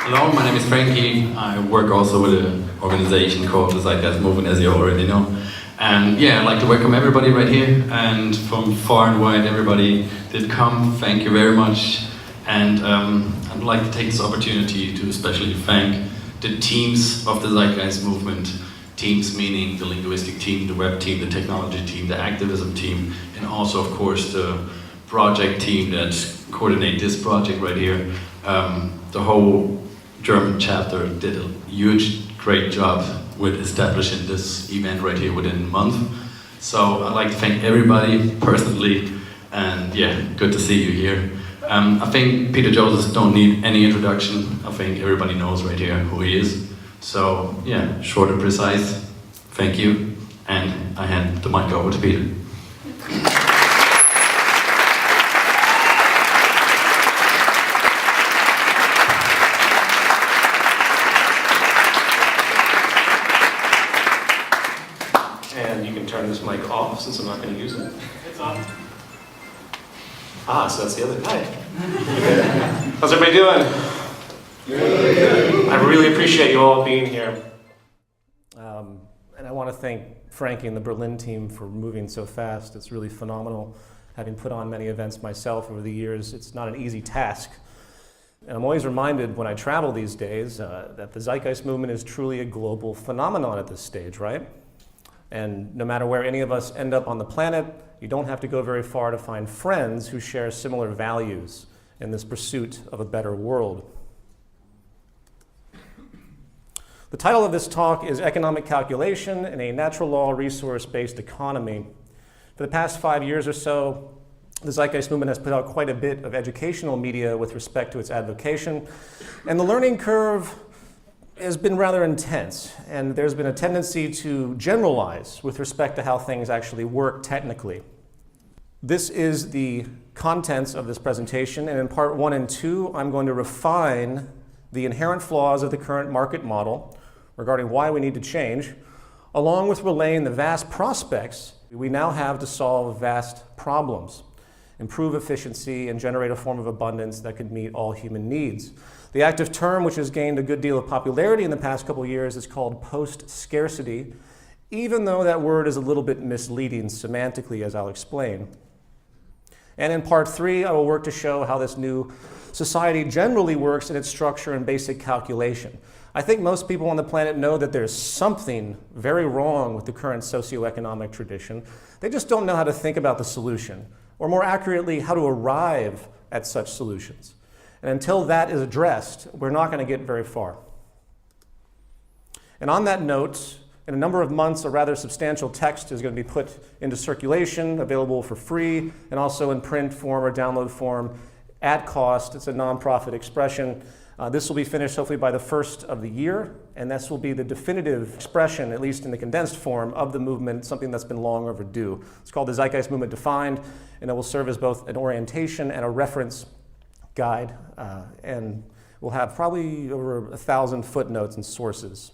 Hello, my name is Frankie. I work also with an organization called the Zeitgeist Movement, as you already know. And yeah, I'd like to welcome everybody right here, and from far and wide everybody did come. Thank you very much. And I'd like to take this opportunity to especially thank the teams of the Zeitgeist Movement. Teams meaning the linguistic team, the web team, the technology team, the activism team, and also of course the project team that coordinate this project right here. The whole German chapter did a huge, great job with establishing this event right here within a month. So I'd like to thank everybody personally, and yeah, good to see you here. I think Peter Joseph don't need any introduction. I think everybody knows right here who he is. So yeah, short and precise. Thank you, and I hand the mic over to Peter. And you can turn this mic off since I'm not going to use it. It's on. Ah, so that's the other. Hi. How's everybody doing? Good. I really appreciate you all being here. And I want to thank Frankie and the Berlin team for moving so fast. It's really phenomenal. Having put on many events myself over the years, it's not an easy task. And I'm always reminded when I travel these days that the Zeitgeist Movement is truly a global phenomenon at this stage, right? And no matter where any of us end up on the planet, you don't have to go very far to find friends who share similar values in this pursuit of a better world. The title of this talk is Economic Calculation in a Natural Law Resource-Based Economy. For the past 5 years or so, the Zeitgeist Movement has put out quite a bit of educational media with respect to its advocation, and the learning curve has been rather intense, and there's been a tendency to generalize with respect to how things actually work technically. This is the contents of this presentation, and in part 1 and 2, I'm going to refine the inherent flaws of the current market model regarding why we need to change, along with relaying the vast prospects we now have to solve vast problems, improve efficiency, and generate a form of abundance that could meet all human needs. The active term, which has gained a good deal of popularity in the past couple of years, is called post-scarcity, even though that word is a little bit misleading semantically, as I'll explain. And in part 3, I will work to show how this new society generally works in its structure and basic calculation. I think most people on the planet know that there's something very wrong with the current socioeconomic tradition. They just don't know how to think about the solution, or more accurately, how to arrive at such solutions. And until that is addressed, we're not going to get very far. And on that note, in a number of months, a rather substantial text is going to be put into circulation, available for free, and also in print form or download form at cost. It's a nonprofit expression. This will be finished hopefully by the first of the year, and this will be the definitive expression, at least in the condensed form, of the movement, something that's been long overdue. It's called the Zeitgeist Movement Defined, and it will serve as both an orientation and a reference guide, and we'll have probably over 1,000 footnotes and sources.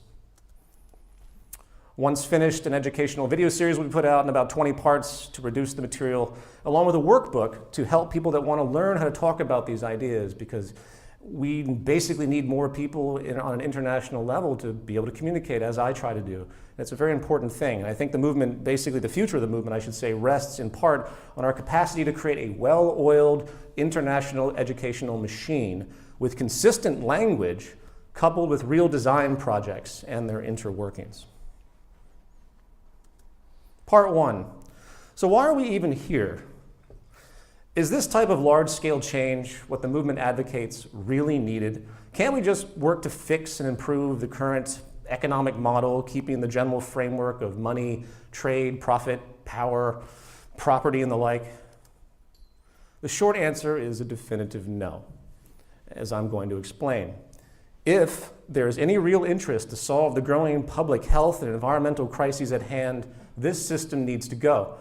Once finished, an educational video series will be put out in about 20 parts to reduce the material, along with a workbook to help people that want to learn how to talk about these ideas, because we basically need more people on an international level to be able to communicate, as I try to do. It's a very important thing. And I think the movement, basically the future of the movement, I should say, rests in part on our capacity to create a well-oiled international educational machine with consistent language coupled with real design projects and their interworkings. Part 1. So why are we even here? Is this type of large-scale change what the movement advocates really needed? Can't we just work to fix and improve the current economic model, keeping the general framework of money, trade, profit, power, property, and the like? The short answer is a definitive no, as I'm going to explain. If there is any real interest to solve the growing public health and environmental crises at hand, this system needs to go.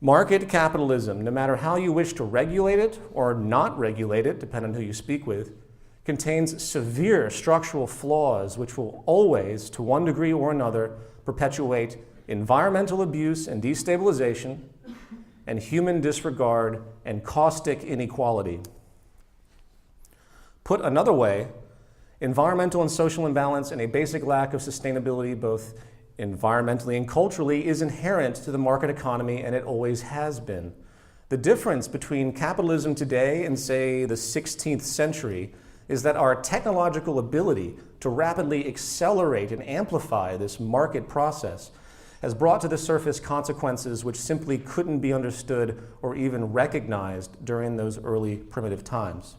Market capitalism, no matter how you wish to regulate it or not regulate it, depending on who you speak with, contains severe structural flaws which will always, to one degree or another, perpetuate environmental abuse and destabilization, and human disregard and caustic inequality. Put another way, environmental and social imbalance and a basic lack of sustainability, both environmentally and culturally, is inherent to the market economy, and it always has been. The difference between capitalism today and, say, the 16th century is that our technological ability to rapidly accelerate and amplify this market process has brought to the surface consequences which simply couldn't be understood or even recognized during those early primitive times.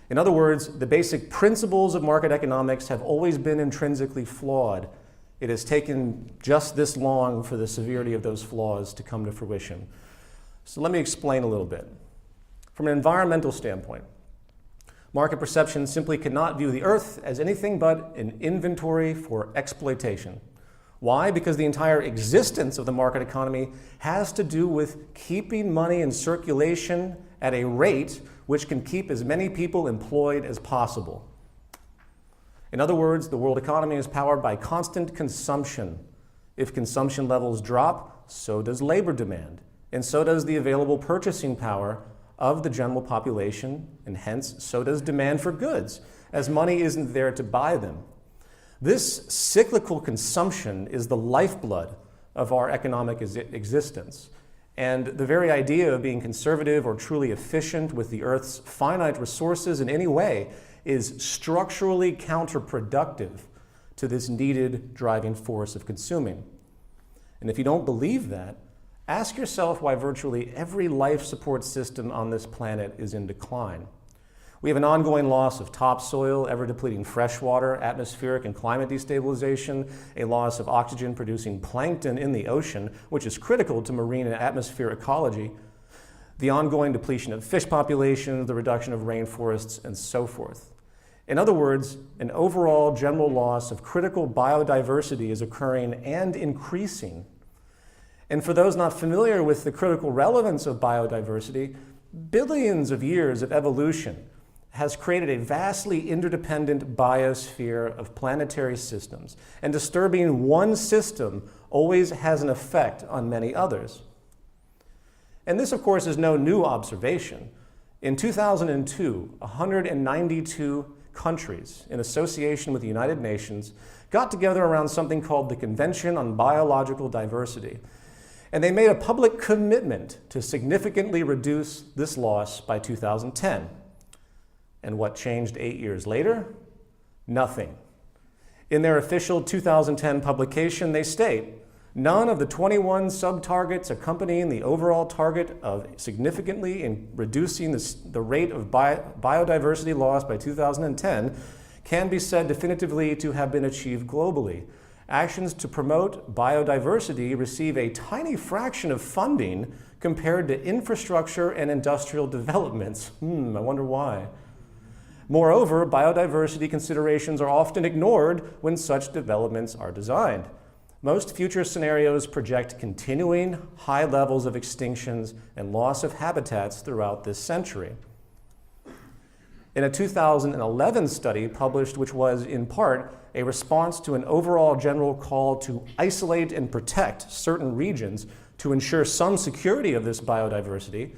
In other words, the basic principles of market economics have always been intrinsically flawed. It has taken just this long for the severity of those flaws to come to fruition. So let me explain a little bit. From an environmental standpoint, market perception simply cannot view the earth as anything but an inventory for exploitation. Why? Because the entire existence of the market economy has to do with keeping money in circulation at a rate which can keep as many people employed as possible. In other words, the world economy is powered by constant consumption. If consumption levels drop, so does labor demand, and so does the available purchasing power of the general population, and hence so does demand for goods, as money isn't there to buy them. This cyclical consumption is the lifeblood of our economic existence. And the very idea of being conservative or truly efficient with the Earth's finite resources in any way is structurally counterproductive to this needed driving force of consuming. And if you don't believe that, ask yourself why virtually every life support system on this planet is in decline. We have an ongoing loss of topsoil, ever-depleting freshwater, atmospheric and climate destabilization, a loss of oxygen-producing plankton in the ocean, which is critical to marine and atmosphere ecology, the ongoing depletion of fish populations, the reduction of rainforests, and so forth. In other words, an overall general loss of critical biodiversity is occurring and increasing. And for those not familiar with the critical relevance of biodiversity, billions of years of evolution has created a vastly interdependent biosphere of planetary systems, and disturbing one system always has an effect on many others. And this, of course, is no new observation. In 2002, 192 countries, in association with the United Nations, got together around something called the Convention on Biological Diversity, and they made a public commitment to significantly reduce this loss by 2010. And what changed 8 years later? Nothing. In their official 2010 publication, they state, none of the 21 sub-targets accompanying the overall target of significantly in reducing the rate of biodiversity loss by 2010 can be said definitively to have been achieved globally. Actions to promote biodiversity receive a tiny fraction of funding compared to infrastructure and industrial developments. I wonder why. Moreover, biodiversity considerations are often ignored when such developments are designed. Most future scenarios project continuing high levels of extinctions and loss of habitats throughout this century. In a 2011 study published, which was in part a response to an overall general call to isolate and protect certain regions to ensure some security of this biodiversity,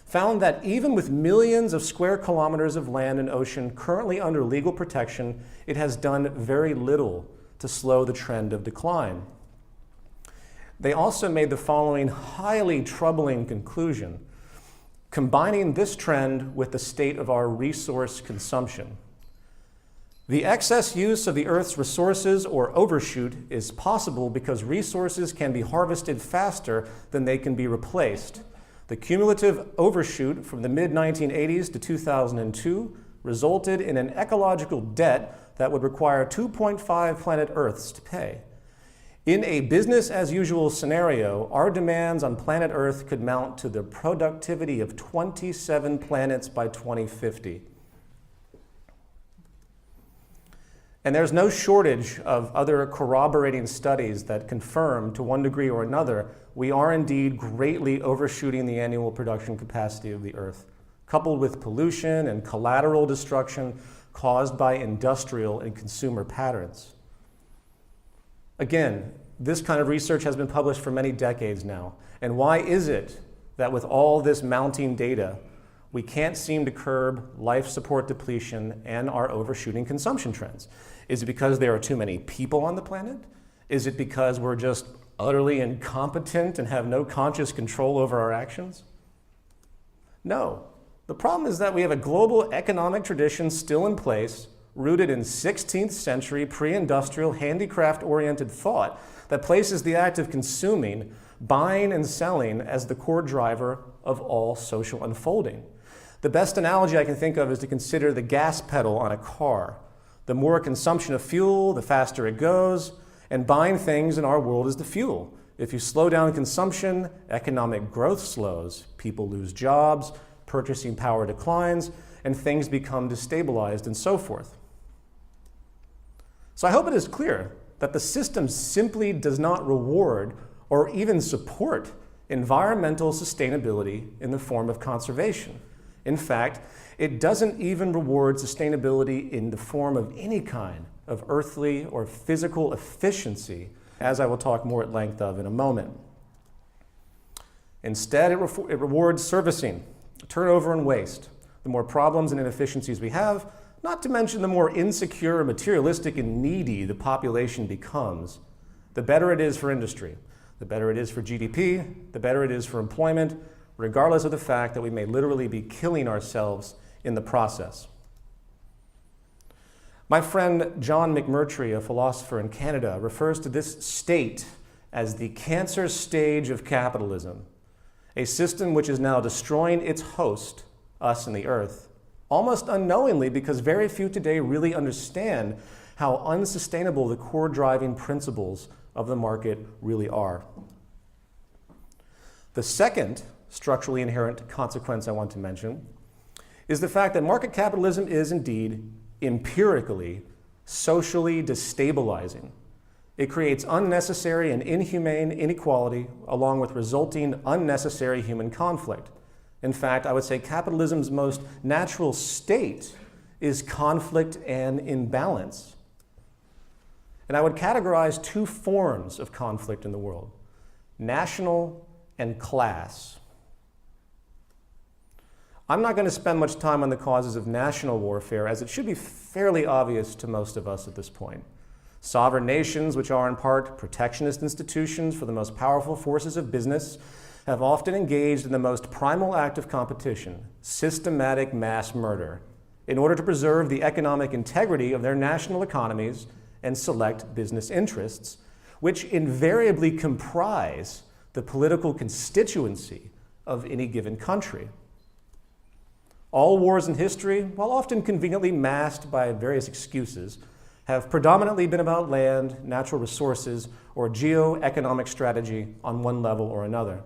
found that even with millions of square kilometers of land and ocean currently under legal protection, it has done very little to slow the trend of decline. They also made the following highly troubling conclusion, combining this trend with the state of our resource consumption. The excess use of the Earth's resources, or overshoot, is possible because resources can be harvested faster than they can be replaced. The cumulative overshoot from the mid-1980s to 2002 resulted in an ecological debt that would require 2.5 planet Earths to pay. In a business-as-usual scenario, our demands on planet Earth could mount to the productivity of 27 planets by 2050. And there's no shortage of other corroborating studies that confirm, to one degree or another, we are indeed greatly overshooting the annual production capacity of the Earth, coupled with pollution and collateral destruction caused by industrial and consumer patterns. Again, This kind of research has been published for many decades now. And why is it that with all this mounting data, we can't seem to curb life support depletion and our overshooting consumption trends? Is it because there are too many people on the planet? Is it because we're just utterly incompetent and have no conscious control over our actions? No. The problem is that we have a global economic tradition still in place, rooted in 16th century pre-industrial handicraft-oriented thought that places the act of consuming, buying and selling as the core driver of all social unfolding. The best analogy I can think of is to consider the gas pedal on a car. The more consumption of fuel, the faster it goes, and buying things in our world is the fuel. If you slow down consumption, economic growth slows, people lose jobs, purchasing power declines, and things become destabilized and so forth. So I hope it is clear that the system simply does not reward or even support environmental sustainability in the form of conservation. In fact, it doesn't even reward sustainability in the form of any kind of earthly or physical efficiency, as I will talk more at length of in a moment. Instead, it rewards servicing, turnover, and waste. The more problems and inefficiencies we have, not to mention the more insecure, materialistic, and needy the population becomes, the better it is for industry, the better it is for GDP, the better it is for employment, regardless of the fact that we may literally be killing ourselves in the process. My friend John McMurtry, a philosopher in Canada, refers to this state as the cancer stage of capitalism, a system which is now destroying its host, us and the earth, almost unknowingly, because very few today really understand how unsustainable the core driving principles of the market really are. The second structurally inherent consequence I want to mention is the fact that market capitalism is indeed empirically socially destabilizing. It creates unnecessary and inhumane inequality along with resulting unnecessary human conflict. In fact, I would say capitalism's most natural state is conflict and imbalance. And I would categorize two forms of conflict in the world: national and class. I'm not going to spend much time on the causes of national warfare, as it should be fairly obvious to most of us at this point. Sovereign nations, which are in part protectionist institutions for the most powerful forces of business, have often engaged in the most primal act of competition, systematic mass murder, in order to preserve the economic integrity of their national economies and select business interests, which invariably comprise the political constituency of any given country. All wars in history, while often conveniently masked by various excuses, have predominantly been about land, natural resources, or geo-economic strategy on one level or another.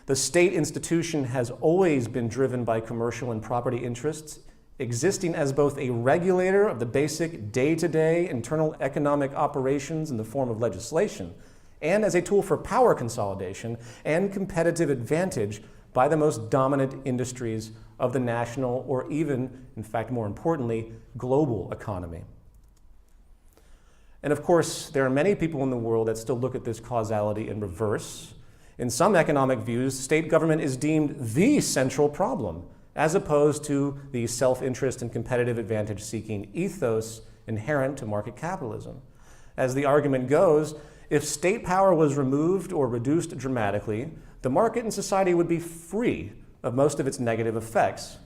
The state institution has always been driven by commercial and property interests, existing as both a regulator of the basic day-to-day internal economic operations in the form of legislation, and as a tool for power consolidation and competitive advantage by the most dominant industries of the national, or even, in fact, more importantly, global economy. And of course, there are many people in the world that still look at this causality in reverse. In some economic views, state government is deemed the central problem, as opposed to the self-interest and competitive advantage-seeking ethos inherent to market capitalism. As the argument goes, if state power was removed or reduced dramatically, the market and society would be free of most of its negative effects.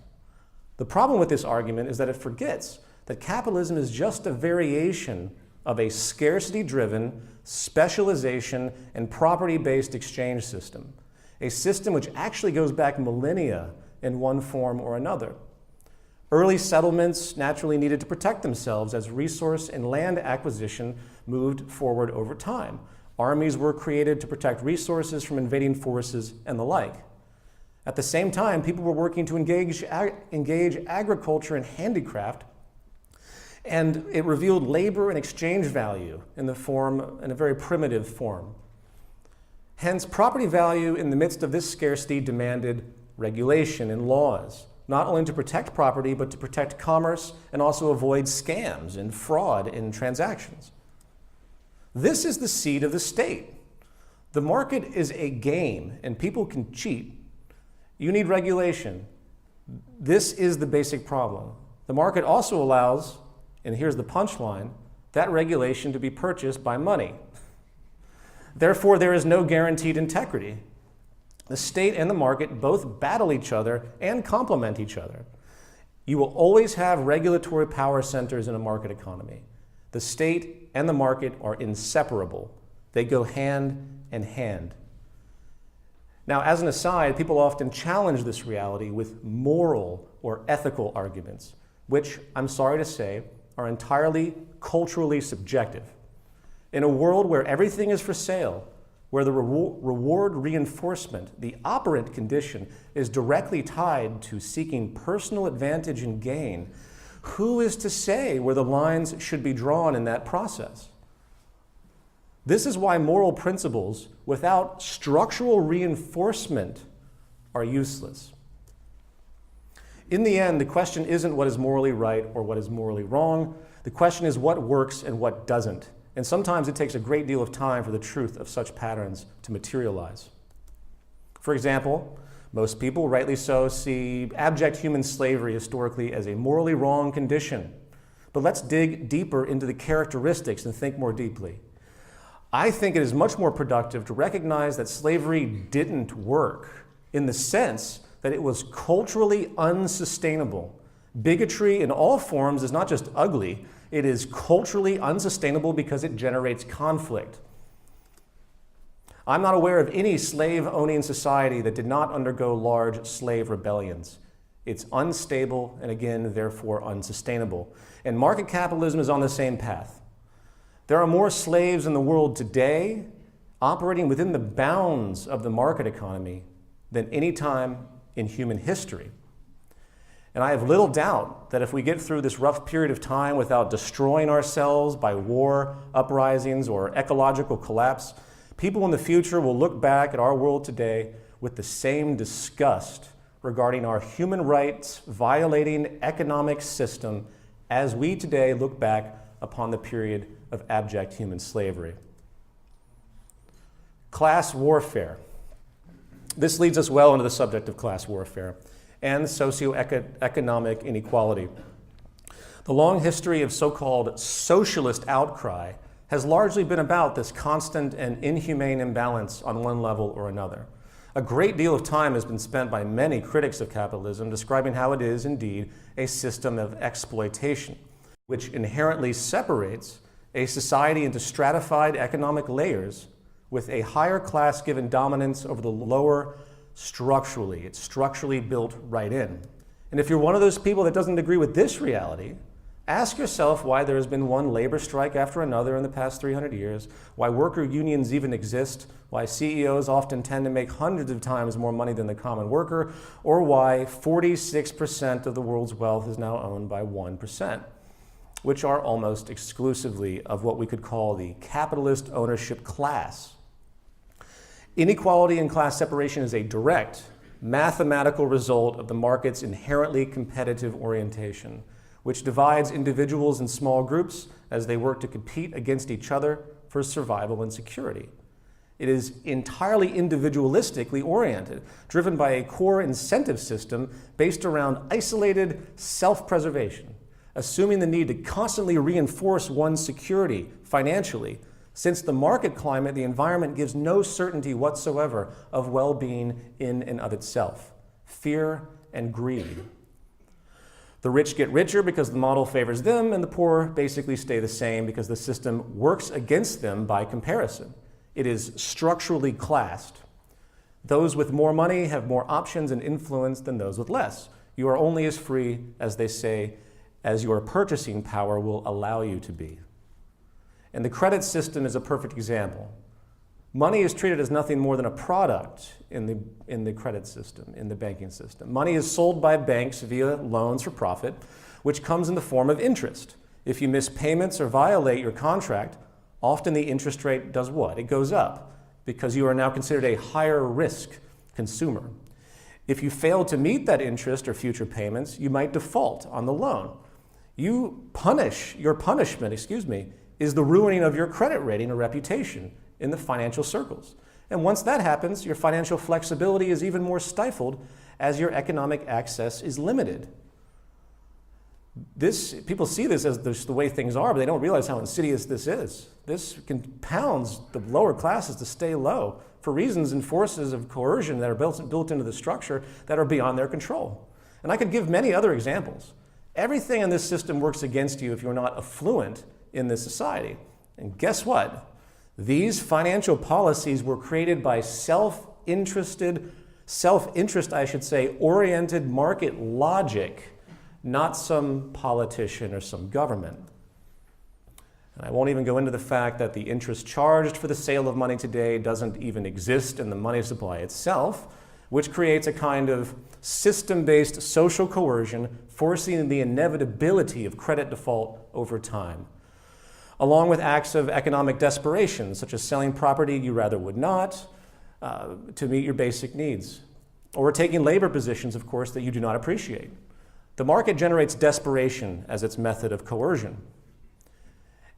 The problem with this argument is that it forgets that capitalism is just a variation of a scarcity-driven, specialization, and property-based exchange system, a system which actually goes back millennia in one form or another. Early settlements naturally needed to protect themselves as resource and land acquisition moved forward over time. Armies were created to protect resources from invading forces and the like. At the same time, people were working to engage agriculture and handicraft, and it revealed labor and exchange value in a very primitive form. Hence, property value in the midst of this scarcity demanded regulation and laws, not only to protect property, but to protect commerce and also avoid scams and fraud in transactions. This is the seed of the state. The market is a game and people can cheat. You need regulation. This is the basic problem. The market also allows, and here's the punchline, that regulation to be purchased by money. Therefore, there is no guaranteed integrity. The state and the market both battle each other and complement each other. You will always have regulatory power centers in a market economy. The state and the market are inseparable. They go hand in hand. Now, as an aside, people often challenge this reality with moral or ethical arguments, which, I'm sorry to say, are entirely culturally subjective. In a world where everything is for sale, where the reward reinforcement, the operant condition, is directly tied to seeking personal advantage and gain, who is to say where the lines should be drawn in that process? This is why moral principles without structural reinforcement are useless. In the end, the question isn't what is morally right or what is morally wrong. The question is what works and what doesn't. And sometimes it takes a great deal of time for the truth of such patterns to materialize. For example, most people, rightly so, see abject human slavery historically as a morally wrong condition. But let's dig deeper into the characteristics and think more deeply. I think it is much more productive to recognize that slavery didn't work in the sense that it was culturally unsustainable. Bigotry in all forms is not just ugly, it is culturally unsustainable because it generates conflict. I'm not aware of any slave-owning society that did not undergo large slave rebellions. It's unstable and again, therefore unsustainable. And market capitalism is on the same path. There are more slaves in the world today operating within the bounds of the market economy than any time in human history. And I have little doubt that if we get through this rough period of time without destroying ourselves by war, uprisings, or ecological collapse, people in the future will look back at our world today with the same disgust regarding our human rights violating economic system as we today look back upon the period of abject human slavery. Class warfare. This leads us well into the subject of class warfare and socioeconomic inequality. The long history of so-called socialist outcry has largely been about this constant and inhumane imbalance on one level or another. A great deal of time has been spent by many critics of capitalism describing how it is indeed a system of exploitation, which inherently separates a society into stratified economic layers with a higher class given dominance over the lower structurally. It's structurally built right in. And if you're one of those people that doesn't agree with this reality, ask yourself why there has been one labor strike after another in the past 300 years, why worker unions even exist, why CEOs often tend to make hundreds of times more money than the common worker, or why 46% of the world's wealth is now owned by 1%, which are almost exclusively of what we could call the capitalist ownership class. Inequality and class separation is a direct mathematical result of the market's inherently competitive orientation, which divides individuals in small groups as they work to compete against each other for survival and security. It is entirely individualistically oriented, driven by a core incentive system based around isolated self-preservation, assuming the need to constantly reinforce one's security financially. Since the market climate, the environment gives no certainty whatsoever of well-being in and of itself. Fear and greed. The rich get richer because the model favors them, and the poor basically stay the same because the system works against them by comparison. It is structurally classed. Those with more money have more options and influence than those with less. You are only as free, as they say, as your purchasing power will allow you to be. And the credit system is a perfect example. Money is treated as nothing more than a product in the credit system, in the banking system. Money is sold by banks via loans for profit, which comes in the form of interest. If you miss payments or violate your contract, often the interest rate does what? It goes up because you are now considered a higher risk consumer. If you fail to meet that interest or future payments, you might default on the loan. Your punishment is the ruining of your credit rating or reputation in the financial circles. And once that happens, your financial flexibility is even more stifled as your economic access is limited. People see this as the way things are, but they don't realize how insidious this is. This compounds the lower classes to stay low for reasons and forces of coercion that are built into the structure that are beyond their control. And I could give many other examples. Everything in this system works against you if you're not affluent in this society. And guess what? These financial policies were created by self-interest, oriented market logic, not some politician or some government. And I won't even go into the fact that the interest charged for the sale of money today doesn't even exist in the money supply itself, which creates a kind of system-based social coercion, forcing the inevitability of credit default over time, along with acts of economic desperation, such as selling property you rather would not to meet your basic needs, or taking labor positions, of course, that you do not appreciate. The market generates desperation as its method of coercion.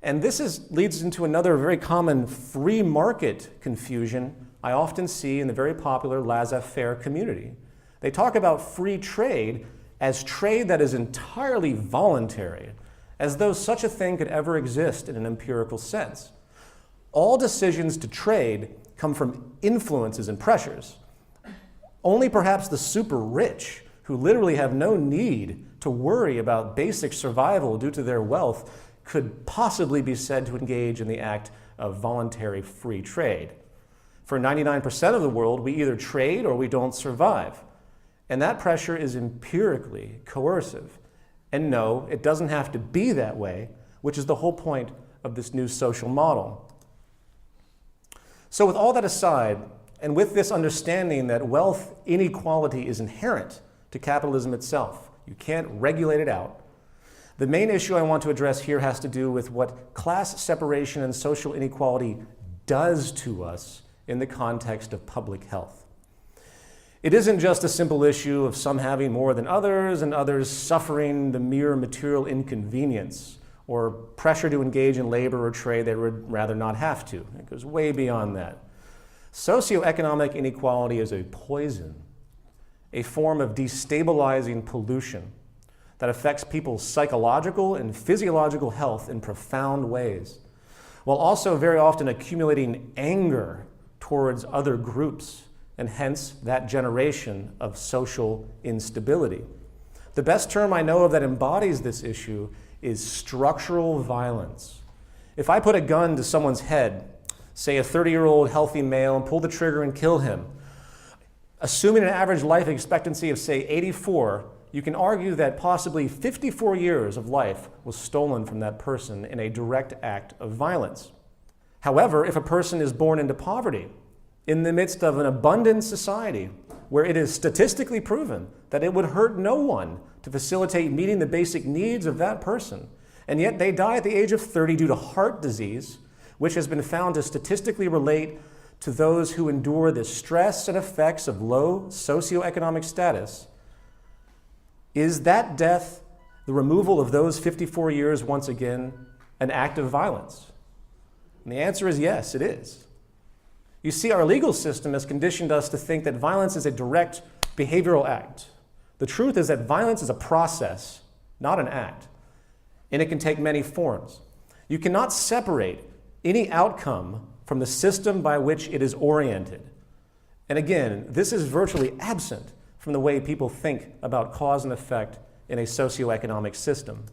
And this leads into another very common free market confusion I often see in the very popular laissez-faire community. They talk about free trade as trade that is entirely voluntary, as though such a thing could ever exist in an empirical sense. All decisions to trade come from influences and pressures. Only perhaps the super rich, who literally have no need to worry about basic survival due to their wealth, could possibly be said to engage in the act of voluntary free trade. For 99% of the world, we either trade or we don't survive. And that pressure is empirically coercive. And no, it doesn't have to be that way, which is the whole point of this new social model. So with all that aside, and with this understanding that wealth inequality is inherent to capitalism itself, you can't regulate it out, the main issue I want to address here has to do with what class separation and social inequality does to us in the context of public health. It isn't just a simple issue of some having more than others and others suffering the mere material inconvenience or pressure to engage in labor or trade they would rather not have to. It goes way beyond that. Socioeconomic inequality is a poison, a form of destabilizing pollution that affects people's psychological and physiological health in profound ways, while also very often accumulating anger towards other groups, and hence that generation of social instability. The best term I know of that embodies this issue is structural violence. If I put a gun to someone's head, say a 30-year-old healthy male, and pull the trigger and kill him, assuming an average life expectancy of, say, 84, you can argue that possibly 54 years of life was stolen from that person in a direct act of violence. However, if a person is born into poverty, in the midst of an abundant society where it is statistically proven that it would hurt no one to facilitate meeting the basic needs of that person, and yet they die at the age of 30 due to heart disease, which has been found to statistically relate to those who endure the stress and effects of low socioeconomic status, is that death, the removal of those 54 years once again, an act of violence? And the answer is yes, it is. You see, our legal system has conditioned us to think that violence is a direct behavioral act. The truth is that violence is a process, not an act, and it can take many forms. You cannot separate any outcome from the system by which it is oriented. And again, this is virtually absent from the way people think about cause and effect in a socioeconomic system.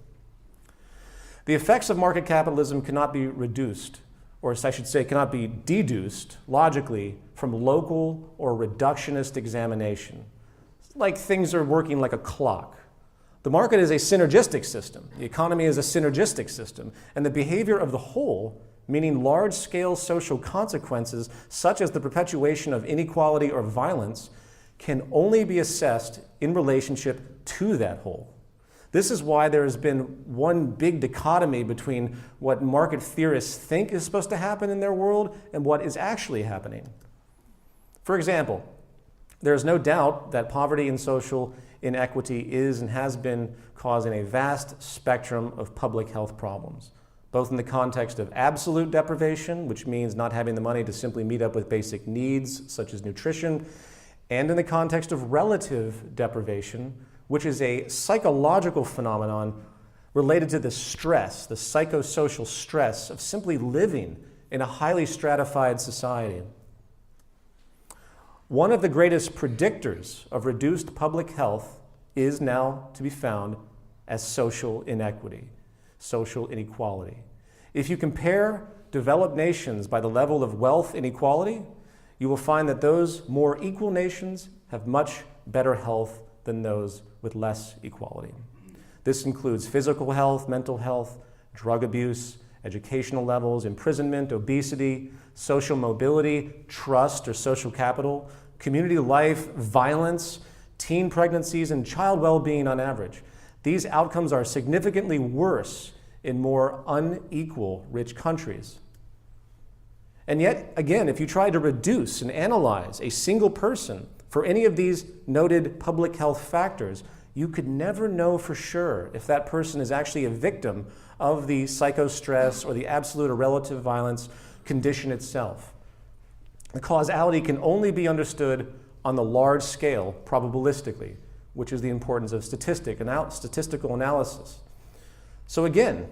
The effects of market capitalism cannot be reduced, or I should say cannot be deduced logically from local or reductionist examination. It's like things are working like a clock. The market is a synergistic system. The economy is a synergistic system. And the behavior of the whole, meaning large-scale social consequences such as the perpetuation of inequality or violence, can only be assessed in relationship to that whole. This is why there has been one big dichotomy between what market theorists think is supposed to happen in their world and what is actually happening. For example, there is no doubt that poverty and social inequity is and has been causing a vast spectrum of public health problems, both in the context of absolute deprivation, which means not having the money to simply meet up with basic needs such as nutrition, and in the context of relative deprivation, which is a psychological phenomenon related to the stress, the psychosocial stress of simply living in a highly stratified society. One of the greatest predictors of reduced public health is now to be found as social inequity, social inequality. If you compare developed nations by the level of wealth inequality, you will find that those more equal nations have much better health than those with less equality. This includes physical health, mental health, drug abuse, educational levels, imprisonment, obesity, social mobility, trust or social capital, community life, violence, teen pregnancies, and child well-being on average. These outcomes are significantly worse in more unequal rich countries. And yet, again, if you try to reduce and analyze a single person for any of these noted public health factors, you could never know for sure if that person is actually a victim of the psychostress or the absolute or relative violence condition itself. The causality can only be understood on the large scale probabilistically, which is the importance of statistical analysis. So again,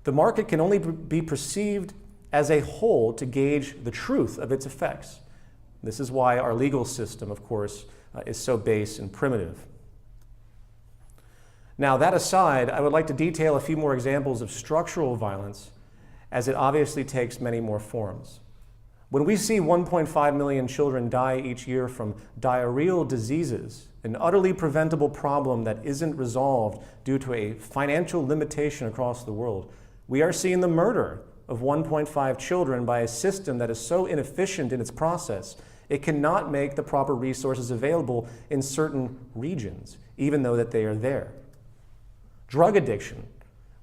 the market can only be perceived as a whole to gauge the truth of its effects. This is why our legal system, of course, is so base and primitive. Now, that aside, I would like to detail a few more examples of structural violence, as it obviously takes many more forms. When we see 1.5 million children die each year from diarrheal diseases, an utterly preventable problem that isn't resolved due to a financial limitation across the world, we are seeing the murder of 1.5 children by a system that is so inefficient in its process, it cannot make the proper resources available in certain regions, even though that they are there. Drug addiction,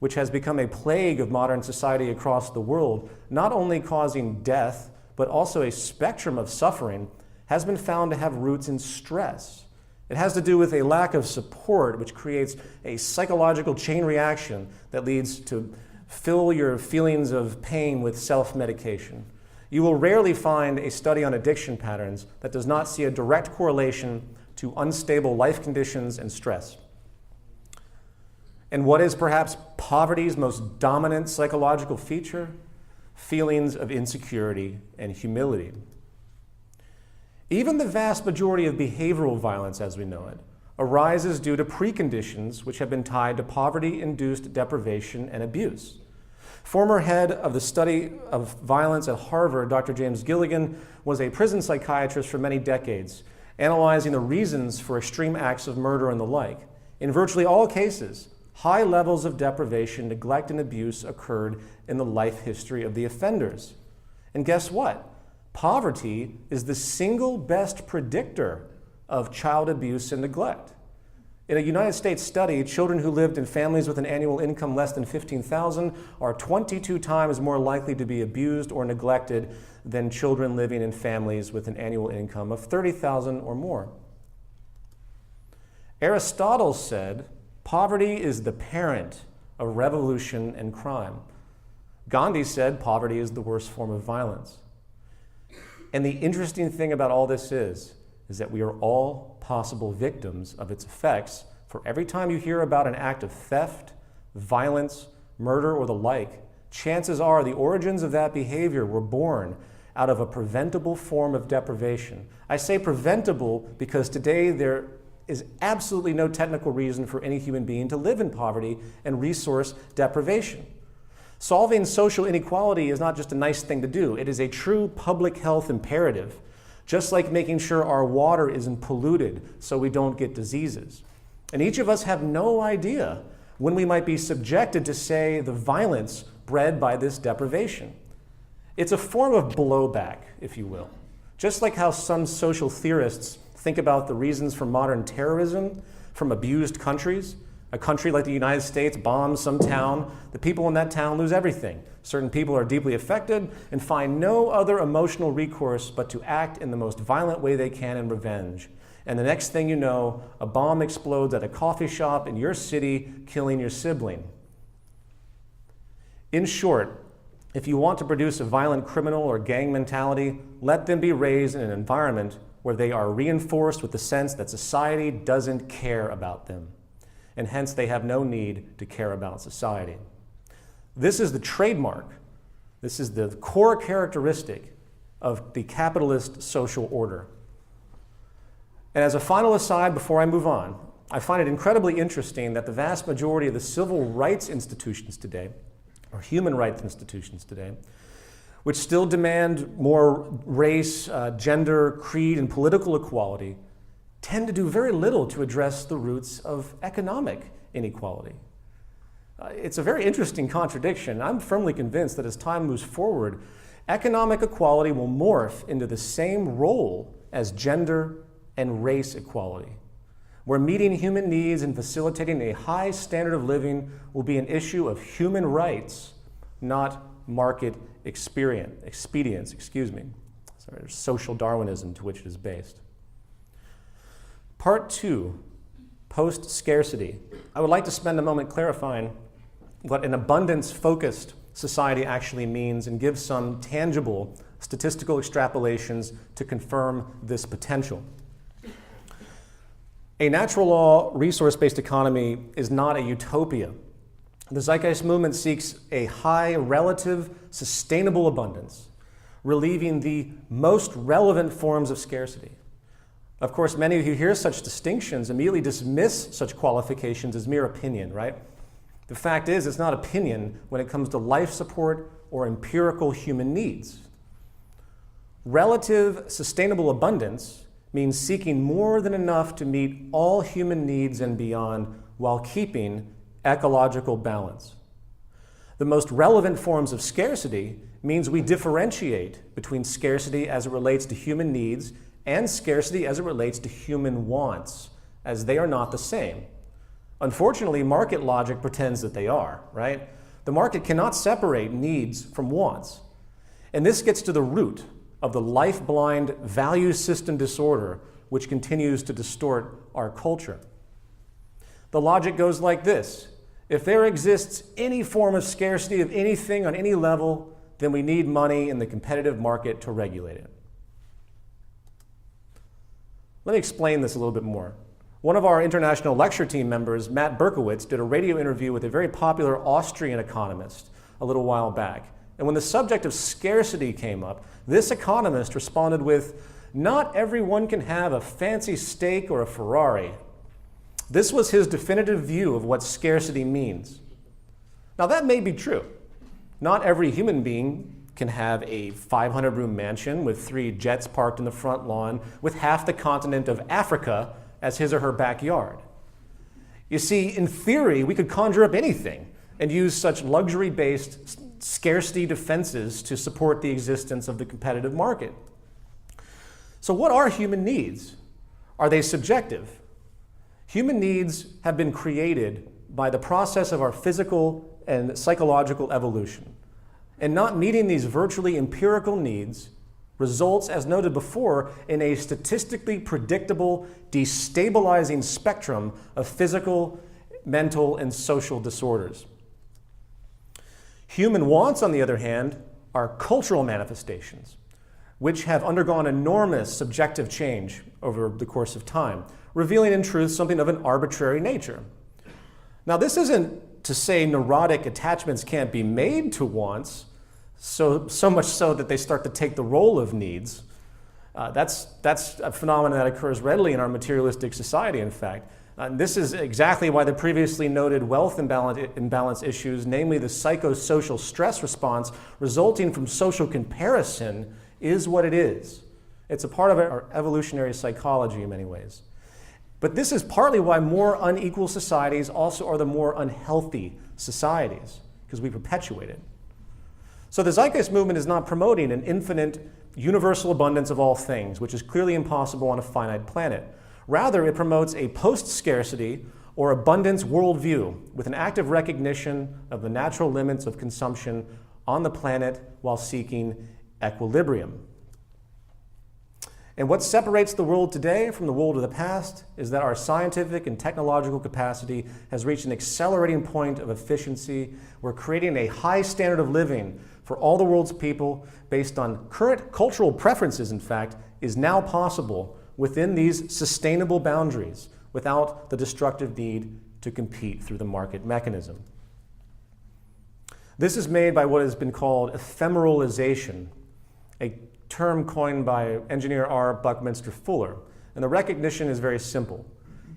which has become a plague of modern society across the world, not only causing death, but also a spectrum of suffering, has been found to have roots in stress. It has to do with a lack of support, which creates a psychological chain reaction that leads to fill your feelings of pain with self-medication. You will rarely find a study on addiction patterns that does not see a direct correlation to unstable life conditions and stress. And what is perhaps poverty's most dominant psychological feature? Feelings of insecurity and humility. Even the vast majority of behavioral violence as we know it arises due to preconditions which have been tied to poverty-induced deprivation and abuse. Former head of the study of violence at Harvard, Dr. James Gilligan, was a prison psychiatrist for many decades, analyzing the reasons for extreme acts of murder and the like. In virtually all cases, high levels of deprivation, neglect, and abuse occurred in the life history of the offenders. And guess what? Poverty is the single best predictor of child abuse and neglect. In a United States study, children who lived in families with an annual income less than $15,000 are 22 times more likely to be abused or neglected than children living in families with an annual income of $30,000 or more. Aristotle said, "Poverty is the parent of revolution and crime." Gandhi said poverty is the worst form of violence. And the interesting thing about all this is that we are all possible victims of its effects, for every time you hear about an act of theft, violence, murder, or the like, chances are the origins of that behavior were born out of a preventable form of deprivation. I say preventable because today there is absolutely no technical reason for any human being to live in poverty and resource deprivation. Solving social inequality is not just a nice thing to do. It is a true public health imperative, just like making sure our water isn't polluted so we don't get diseases. And each of us have no idea when we might be subjected to, say, the violence bred by this deprivation. It's a form of blowback, if you will. Just like how some social theorists think about the reasons for modern terrorism from abused countries. A country like the United States bombs some town, the people in that town lose everything. Certain people are deeply affected and find no other emotional recourse but to act in the most violent way they can in revenge. And the next thing you know, a bomb explodes at a coffee shop in your city, killing your sibling. In short, if you want to produce a violent criminal or gang mentality, let them be raised in an environment where they are reinforced with the sense that society doesn't care about them, and hence they have no need to care about society. This is the trademark, this is the core characteristic of the capitalist social order. And as a final aside before I move on, I find it incredibly interesting that the vast majority of the civil rights institutions today, or human rights institutions today, which still demand more race, gender, creed, and political equality, tend to do very little to address the roots of economic inequality. It's a very interesting contradiction. I'm firmly convinced that as time moves forward, economic equality will morph into the same role as gender and race equality, where meeting human needs and facilitating a high standard of living will be an issue of human rights, not market expedience, or social Darwinism to which it is based. Part 2, post-scarcity. I would like to spend a moment clarifying what an abundance-focused society actually means and give some tangible statistical extrapolations to confirm this potential. A natural law, resource-based economy is not a utopia. The Zeitgeist movement seeks a high, relative, sustainable abundance, relieving the most relevant forms of scarcity. Of course, many of you hear such distinctions immediately dismiss such qualifications as mere opinion, right? The fact is, it's not opinion when it comes to life support or empirical human needs. Relative sustainable abundance means seeking more than enough to meet all human needs and beyond while keeping ecological balance. The most relevant forms of scarcity means we differentiate between scarcity as it relates to human needs and scarcity as it relates to human wants, as they are not the same. Unfortunately, market logic pretends that they are, right? The market cannot separate needs from wants. And this gets to the root of the life-blind value system disorder which continues to distort our culture. The logic goes like this. If there exists any form of scarcity of anything on any level, then we need money in the competitive market to regulate it. Let me explain this a little bit more. One of our international lecture team members, Matt Berkowitz, did a radio interview with a very popular Austrian economist a little while back. And when the subject of scarcity came up, this economist responded with, "Not everyone can have a fancy steak or a Ferrari." This was his definitive view of what scarcity means. Now that may be true. Not every human being can have a 500-room mansion with 3 jets parked in the front lawn with half the continent of Africa as his or her backyard. You see, in theory, we could conjure up anything and use such luxury-based scarcity defenses to support the existence of the competitive market. So what are human needs? Are they subjective? Human needs have been created by the process of our physical and psychological evolution. And not meeting these virtually empirical needs results, as noted before, in a statistically predictable, destabilizing spectrum of physical, mental, and social disorders. Human wants, on the other hand, are cultural manifestations, which have undergone enormous subjective change over the course of time, revealing in truth something of an arbitrary nature. Now, this isn't to say neurotic attachments can't be made to wants, so much so that they start to take the role of needs. That's a phenomenon that occurs readily in our materialistic society, in fact. This is exactly why the previously noted wealth imbalance issues, namely the psychosocial stress response resulting from social comparison, is what it is. It's a part of our evolutionary psychology in many ways. But this is partly why more unequal societies also are the more unhealthy societies, because we perpetuate it. So the Zeitgeist movement is not promoting an infinite, universal abundance of all things, which is clearly impossible on a finite planet. Rather, it promotes a post-scarcity or abundance worldview with an active recognition of the natural limits of consumption on the planet while seeking equilibrium. And what separates the world today from the world of the past is that our scientific and technological capacity has reached an accelerating point of efficiency. We're creating a high standard of living for all the world's people based on current cultural preferences, in fact, is now possible within these sustainable boundaries without the destructive need to compete through the market mechanism. This is made by what has been called ephemeralization, a term coined by engineer R. Buckminster Fuller. And the recognition is very simple.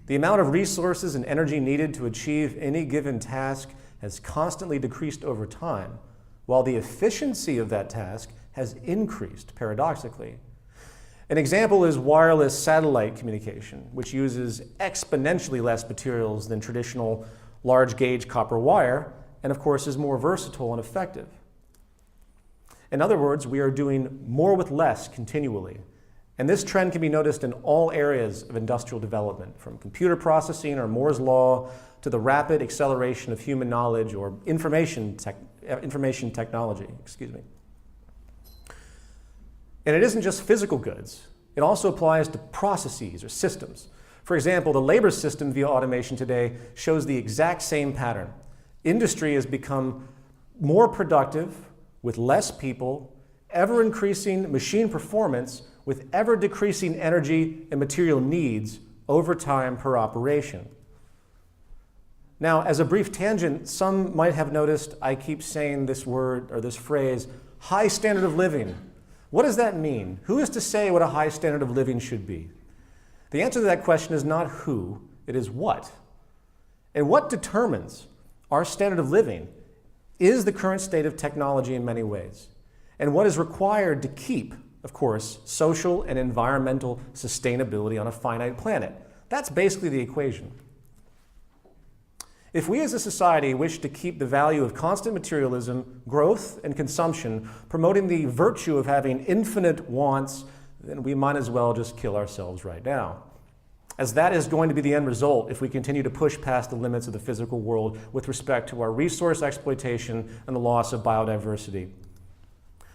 The amount of resources and energy needed to achieve any given task has constantly decreased over time, while the efficiency of that task has increased, paradoxically. An example is wireless satellite communication, which uses exponentially less materials than traditional large gauge copper wire, and of course is more versatile and effective. In other words, we are doing more with less continually. And this trend can be noticed in all areas of industrial development, from computer processing or Moore's law to the rapid acceleration of human knowledge or information technology. And it isn't just physical goods. It also applies to processes or systems. For example, the labor system via automation today shows the exact same pattern. Industry has become more productive with less people, ever-increasing machine performance with ever-decreasing energy and material needs over time per operation. Now, as a brief tangent, some might have noticed I keep saying this word or this phrase, high standard of living. What does that mean? Who is to say what a high standard of living should be? The answer to that question is not who, it is what. And what determines our standard of living is the current state of technology in many ways, and what is required to keep, of course, social and environmental sustainability on a finite planet. That's basically the equation. If we as a society wish to keep the value of constant materialism, growth, and consumption, promoting the virtue of having infinite wants, then we might as well just kill ourselves right now, as that is going to be the end result if we continue to push past the limits of the physical world with respect to our resource exploitation and the loss of biodiversity.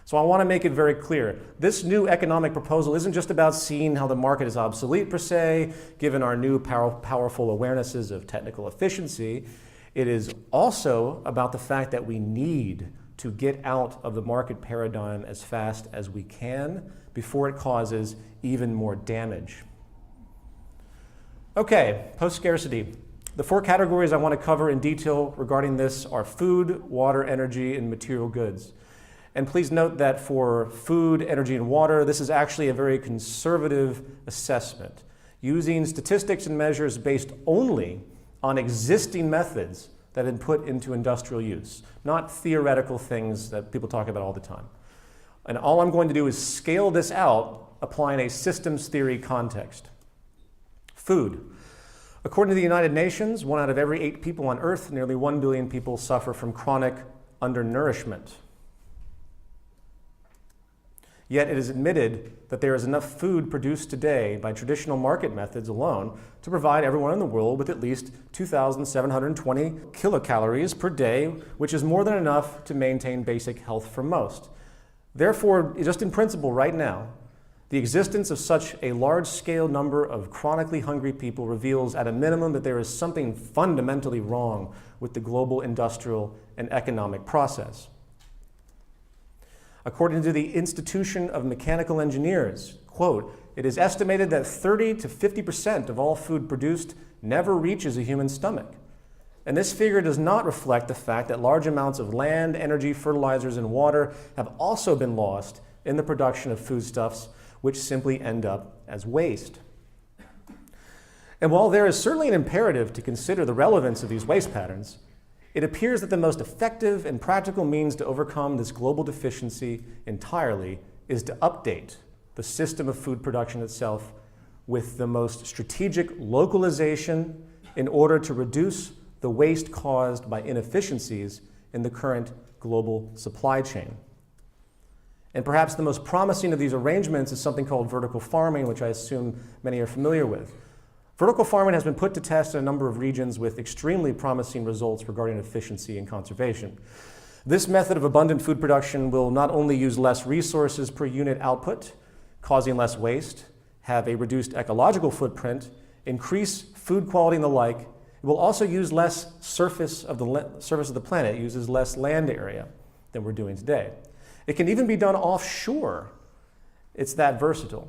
So I want to make it very clear. This new economic proposal isn't just about seeing how the market is obsolete per se, given our new powerful awarenesses of technical efficiency. It is also about the fact that we need to get out of the market paradigm as fast as we can before it causes even more damage. Okay, post-scarcity. The 4 categories I want to cover in detail regarding this are food, water, energy, and material goods. And please note that for food, energy, and water, this is actually a very conservative assessment, using statistics and measures based only on existing methods that have been put into industrial use, not theoretical things that people talk about all the time. And all I'm going to do is scale this out, applying a systems theory context. Food. According to the United Nations, 1 out of every 8 people on Earth, nearly 1 billion people suffer from chronic undernourishment. Yet it is admitted that there is enough food produced today by traditional market methods alone to provide everyone in the world with at least 2,720 kilocalories per day, which is more than enough to maintain basic health for most. Therefore, just in principle right now, the existence of such a large-scale number of chronically hungry people reveals at a minimum that there is something fundamentally wrong with the global industrial and economic process. According to the Institution of Mechanical Engineers, quote, it is estimated that 30 to 50% of all food produced never reaches a human stomach. And this figure does not reflect the fact that large amounts of land, energy, fertilizers, and water have also been lost in the production of foodstuffs, which simply end up as waste. And while there is certainly an imperative to consider the relevance of these waste patterns, it appears that the most effective and practical means to overcome this global deficiency entirely is to update the system of food production itself with the most strategic localization in order to reduce the waste caused by inefficiencies in the current global supply chain. And perhaps the most promising of these arrangements is something called vertical farming, which I assume many are familiar with. Vertical farming has been put to test in a number of regions with extremely promising results regarding efficiency and conservation. This method of abundant food production will not only use less resources per unit output, causing less waste, have a reduced ecological footprint, increase food quality and the like. It will also use less surface of the planet. It uses less land area than we're doing today. It can even be done offshore. It's that versatile,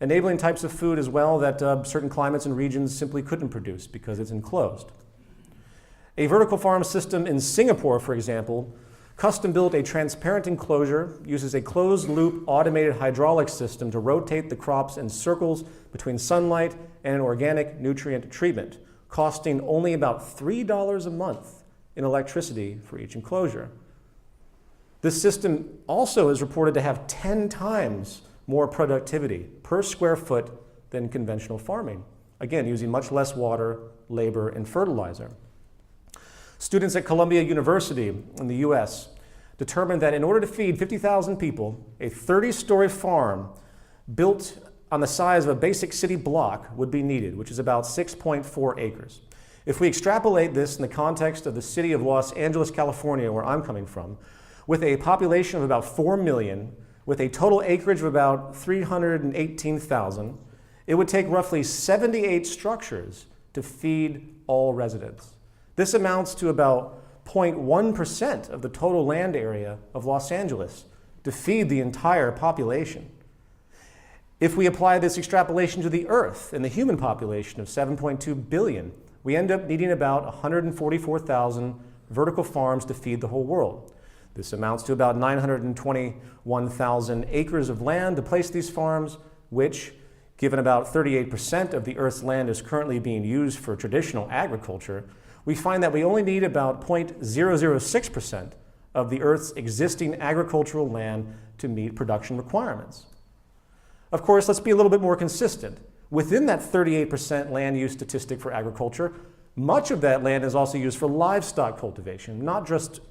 enabling types of food as well that certain climates and regions simply couldn't produce because it's enclosed. A vertical farm system in Singapore, for example, custom-built a transparent enclosure, uses a closed-loop automated hydraulic system to rotate the crops in circles between sunlight and an organic nutrient treatment, costing only about $3 a month in electricity for each enclosure. This system also is reported to have 10 times more productivity per square foot than conventional farming, again, using much less water, labor, and fertilizer. Students at Columbia University in the US determined that in order to feed 50,000 people, a 30-story farm built on the size of a basic city block would be needed, which is about 6.4 acres. If we extrapolate this in the context of the city of Los Angeles, California, where I'm coming from, with a population of about 4 million, with a total acreage of about 318,000, it would take roughly 78 structures to feed all residents. This amounts to about 0.1% of the total land area of Los Angeles to feed the entire population. If we apply this extrapolation to the Earth and the human population of 7.2 billion, we end up needing about 144,000 vertical farms to feed the whole world. This amounts to about 921,000 acres of land to place these farms, which, given about 38% of the Earth's land is currently being used for traditional agriculture, we find that we only need about 0.006% of the Earth's existing agricultural land to meet production requirements. Of course, let's be a little bit more consistent. Within that 38% land use statistic for agriculture, much of that land is also used for livestock cultivation, not just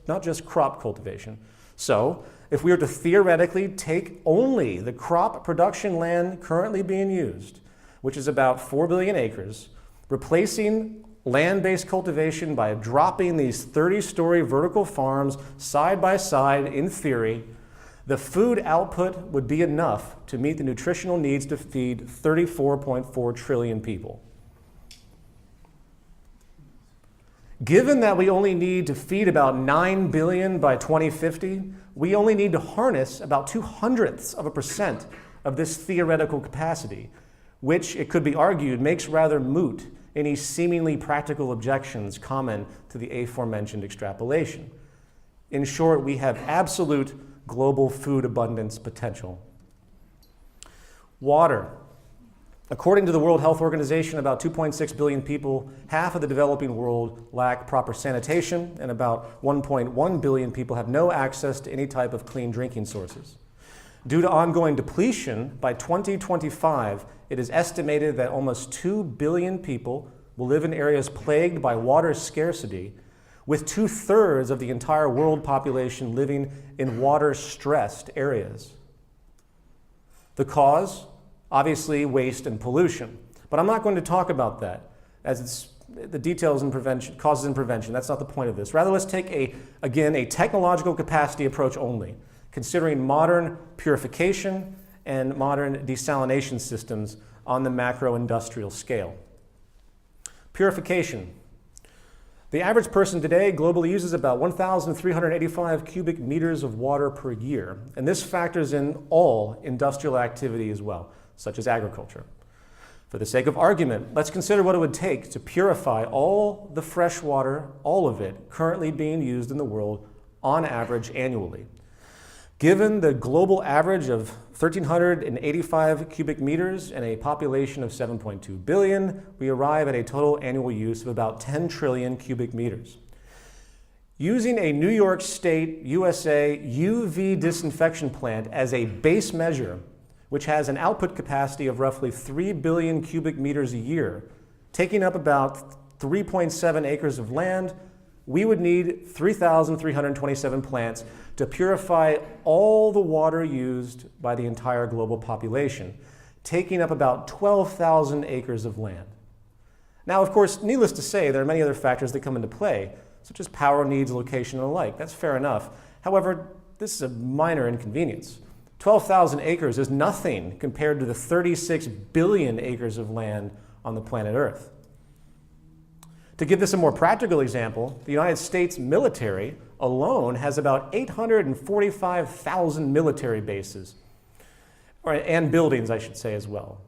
crop cultivation. So, if we were to theoretically take only the crop production land currently being used, which is about 4 billion acres, replacing land-based cultivation by dropping these 30-story vertical farms side by side, in theory, the food output would be enough to meet the nutritional needs to feed 34.4 trillion people. Given that we only need to feed about 9 billion by 2050, we only need to harness about 0.02% of this theoretical capacity, which, it could be argued, makes rather moot any seemingly practical objections common to the aforementioned extrapolation. In short, we have absolute global food abundance potential. Water. According to the World Health Organization, about 2.6 billion people, half of the developing world, lack proper sanitation, and about 1.1 billion people have no access to any type of clean drinking sources. Due to ongoing depletion, by 2025, it is estimated that almost 2 billion people will live in areas plagued by water scarcity, with 2/3 of the entire world population living in water-stressed areas. The cause? Obviously, waste and pollution. But I'm not going to talk about that, as it's the details in prevention, causes and prevention. That's not the point of this. Rather, let's take a technological capacity approach only, considering modern purification and modern desalination systems on the macro-industrial scale. Purification. The average person today globally uses about 1,385 cubic meters of water per year, and this factors in all industrial activity as well, such as agriculture. For the sake of argument, let's consider what it would take to purify all the fresh water, all of it, currently being used in the world on average annually. Given the global average of 1,385 cubic meters and a population of 7.2 billion, we arrive at a total annual use of about 10 trillion cubic meters. Using a New York State, USA UV disinfection plant as a base measure, which has an output capacity of roughly 3 billion cubic meters a year, taking up about 3.7 acres of land, we would need 3,327 plants to purify all the water used by the entire global population, taking up about 12,000 acres of land. Now, of course, needless to say, there are many other factors that come into play, such as power needs, location, and the like. That's fair enough. However, this is a minor inconvenience. 12,000 acres is nothing compared to the 36 billion acres of land on the planet Earth. To give this a more practical example, the United States military alone has about 845,000 military bases, and buildings, I should say, as well.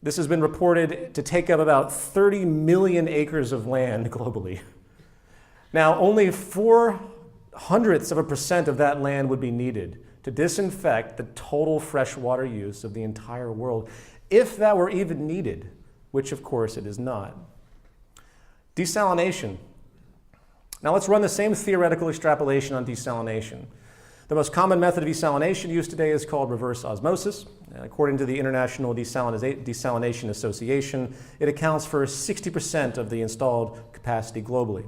This has been reported to take up about 30 million acres of land globally. Now, only 0.04% of that land would be needed to disinfect the total freshwater use of the entire world, if that were even needed, which of course it is not. Desalination. Now let's run the same theoretical extrapolation on desalination. The most common method of desalination used today is called reverse osmosis. According to the International Desalination Association, it accounts for 60% of the installed capacity globally.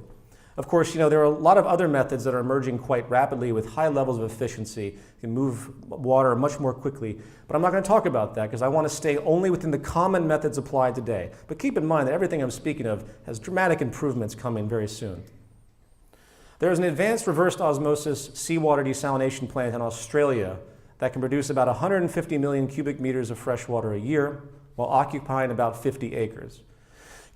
Of course, there are a lot of other methods that are emerging quite rapidly with high levels of efficiency. You can move water much more quickly, but I'm not going to talk about that because I want to stay only within the common methods applied today. But keep in mind that everything I'm speaking of has dramatic improvements coming very soon. There is an advanced reverse osmosis seawater desalination plant in Australia that can produce about 150 million cubic meters of fresh water a year while occupying about 50 acres.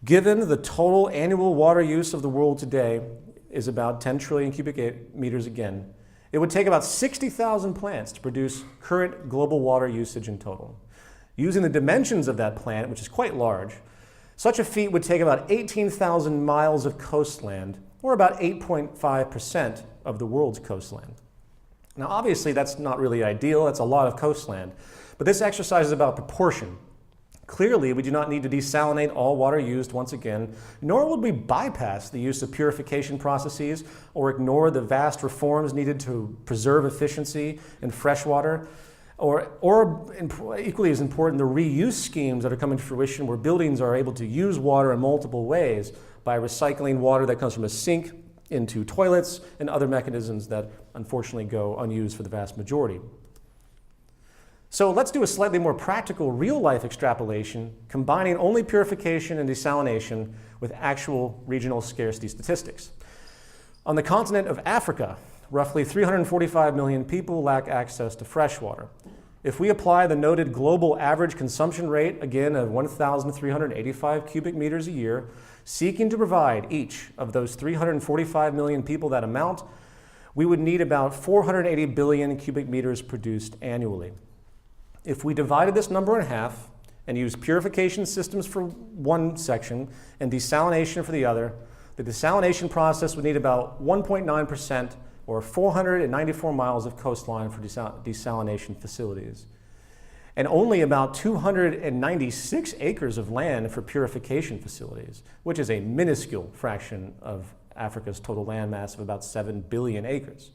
Given the total annual water use of the world today is about 10 trillion cubic meters again, it would take about 60,000 plants to produce current global water usage in total. Using the dimensions of that plant, which is quite large, such a feat would take about 18,000 miles of coastland, or about 8.5% of the world's coastland. Now, obviously, that's not really ideal. That's a lot of coastland. But this exercise is about proportion. Clearly, we do not need to desalinate all water used once again, nor would we bypass the use of purification processes or ignore the vast reforms needed to preserve efficiency in freshwater, or equally as important, the reuse schemes that are coming to fruition where buildings are able to use water in multiple ways by recycling water that comes from a sink into toilets and other mechanisms that unfortunately go unused for the vast majority. So let's do a slightly more practical real-life extrapolation, combining only purification and desalination with actual regional scarcity statistics. On the continent of Africa, roughly 345 million people lack access to fresh water. If we apply the noted global average consumption rate, again of 1,385 cubic meters a year, seeking to provide each of those 345 million people that amount, we would need about 480 billion cubic meters produced annually. If we divided this number in half and used purification systems for one section and desalination for the other, the desalination process would need about 1.9% or 494 miles of coastline for desalination facilities, and only about 296 acres of land for purification facilities, which is a minuscule fraction of Africa's total land mass of about 7 billion acres.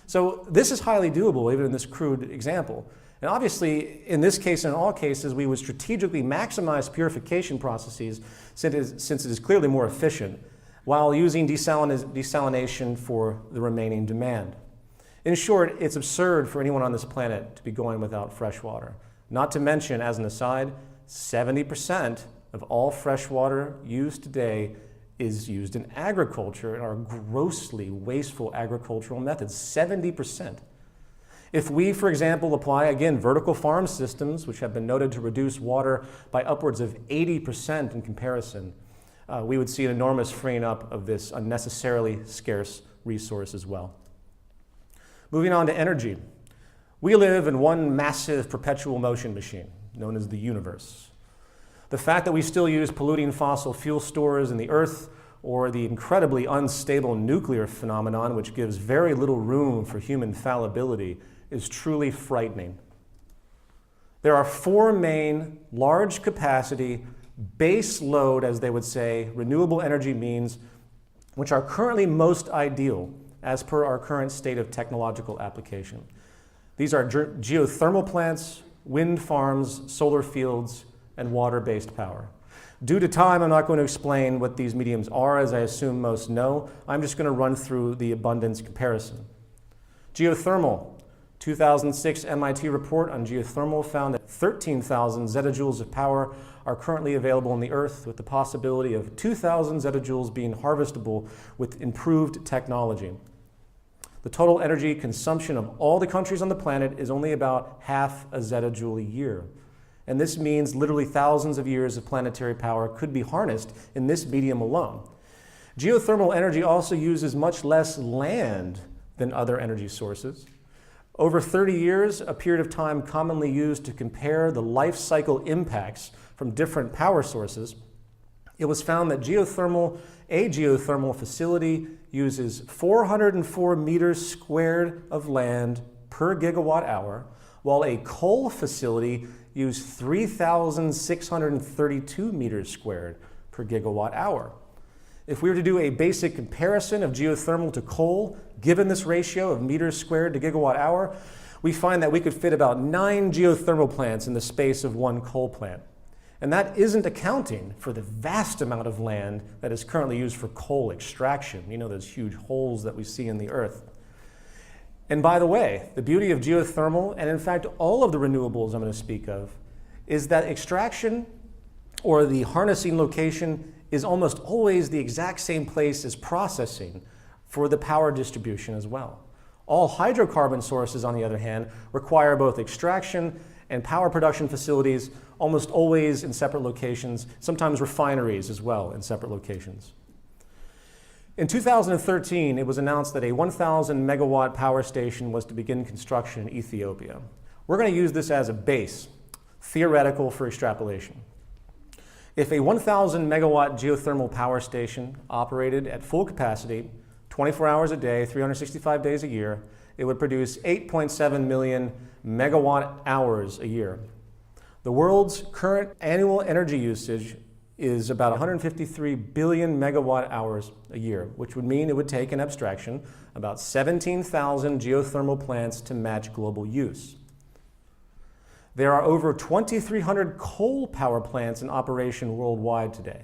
So this is highly doable even in this crude example. And obviously, in this case and in all cases, we would strategically maximize purification processes since it is clearly more efficient, while using desalination for the remaining demand. In short, it's absurd for anyone on this planet to be going without fresh water. Not to mention, as an aside, 70% of all fresh water used today is used in agriculture and are grossly wasteful agricultural methods, 70%. If we, for example, apply, again, vertical farm systems, which have been noted to reduce water by upwards of 80% in comparison, we would see an enormous freeing up of this unnecessarily scarce resource as well. Moving on to energy. We live in one massive perpetual motion machine, known as the universe. The fact that we still use polluting fossil fuel stores in the earth, or the incredibly unstable nuclear phenomenon, which gives very little room for human fallibility, is truly frightening. There are four main large capacity, base load, as they would say, renewable energy means, which are currently most ideal as per our current state of technological application. These are geothermal plants, wind farms, solar fields, and water-based power. Due to time, I'm not going to explain what these mediums are, as I assume most know. I'm just going to run through the abundance comparison. Geothermal. 2006 MIT report on geothermal found that 13,000 zettajoules of power are currently available on the Earth, with the possibility of 2,000 zettajoules being harvestable with improved technology. The total energy consumption of all the countries on the planet is only about half a zettajoule a year. And this means literally thousands of years of planetary power could be harnessed in this medium alone. Geothermal energy also uses much less land than other energy sources. Over 30 years, a period of time commonly used to compare the life cycle impacts from different power sources, it was found that a geothermal facility uses 404 meters squared of land per gigawatt hour, while a coal facility uses 3,632 meters squared per gigawatt hour. If we were to do a basic comparison of geothermal to coal, given this ratio of meters squared to gigawatt hour, we find that we could fit about 9 geothermal plants in the space of 1 coal plant. And that isn't accounting for the vast amount of land that is currently used for coal extraction. You know, those huge holes that we see in the earth. And by the way, the beauty of geothermal, and in fact all of the renewables I'm going to speak of, is that extraction or the harnessing location is almost always the exact same place as processing for the power distribution as well. All hydrocarbon sources, on the other hand, require both extraction and power production facilities, almost always in separate locations, sometimes refineries as well in separate locations. In 2013, it was announced that a 1,000 megawatt power station was to begin construction in Ethiopia. We're going to use this as a base, theoretical for extrapolation. If a 1,000 megawatt geothermal power station operated at full capacity, 24 hours a day, 365 days a year, it would produce 8.7 million megawatt hours a year. The world's current annual energy usage is about 153 billion megawatt hours a year, which would mean it would take, in abstraction, about 17,000 geothermal plants to match global use. There are over 2,300 coal power plants in operation worldwide today.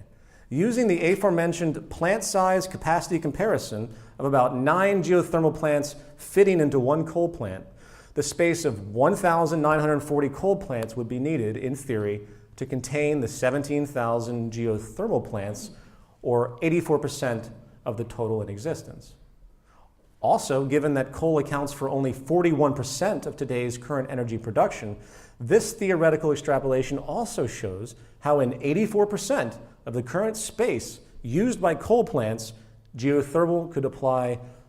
Using the aforementioned plant size capacity comparison of about 9 geothermal plants fitting into 1 coal plant, the space of 1,940 coal plants would be needed, in theory, to contain the 17,000 geothermal plants, or 84% of the total in existence. Also, given that coal accounts for only 41% of today's current energy production, this theoretical extrapolation also shows how in 84% of the current space used by coal plants, geothermal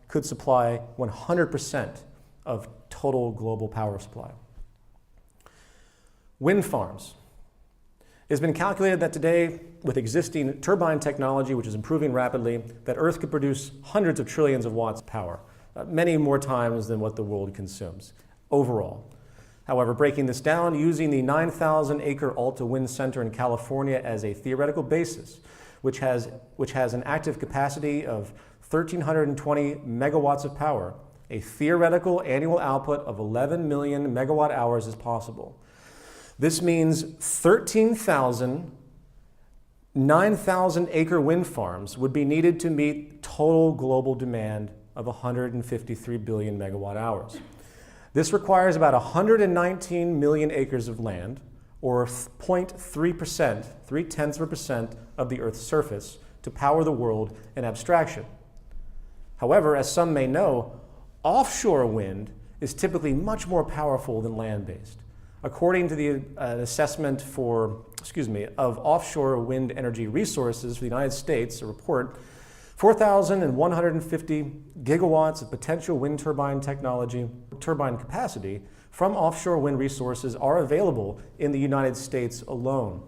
could supply 100% of total global power supply. Wind farms. It has been calculated that today, with existing turbine technology, which is improving rapidly, that Earth could produce hundreds of trillions of watts of power, many more times than what the world consumes overall. However, breaking this down, using the 9,000-acre Alta Wind Center in California as a theoretical basis, which has an active capacity of 1,320 megawatts of power, a theoretical annual output of 11 million megawatt hours is possible. This means 13,000 9,000-acre wind farms would be needed to meet total global demand of 153 billion megawatt hours. This requires about 119 million acres of land, or 0.3%, 0.3% of the Earth's surface, to power the world in abstraction. However, as some may know, offshore wind is typically much more powerful than land-based. According to the assessment of offshore wind energy resources for the United States, a report, 4,150 gigawatts of potential wind turbine capacity from offshore wind resources are available in the United States alone.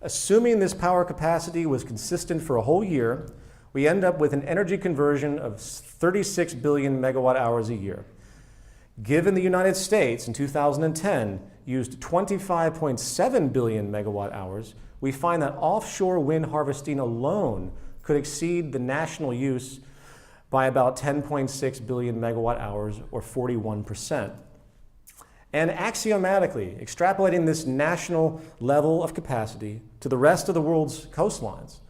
Assuming this power capacity was consistent for a whole year, we end up with an energy conversion of 36 billion megawatt hours a year. Given the United States in 2010 used 25.7 billion megawatt hours, we find that offshore wind harvesting alone could exceed the national use by about 10.6 billion megawatt hours, or 41%. And axiomatically, extrapolating this national level of capacity to the rest of the world's coastlines,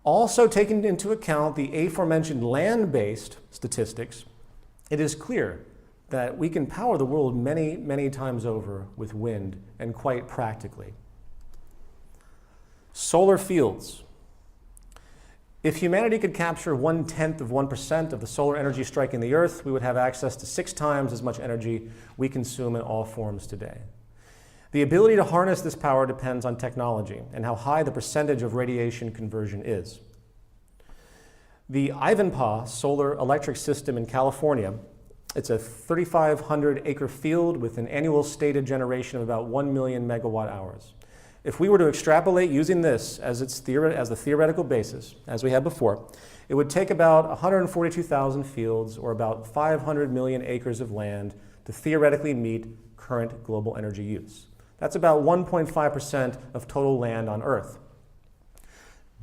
also taking into account the aforementioned land-based statistics, it is clear that we can power the world many, many times over with wind, and quite practically. Solar fields. If humanity could capture 0.1% of the solar energy striking the Earth, we would have access to 6 times as much energy we consume in all forms today. The ability to harness this power depends on technology and how high the percentage of radiation conversion is. The Ivanpah solar electric system in California, it's a 3,500 acre field with an annual stated generation of about 1 million megawatt hours. If we were to extrapolate using this as the theoretical basis, as we had before, it would take about 142,000 fields or about 500 million acres of land to theoretically meet current global energy use. That's about 1.5% of total land on Earth.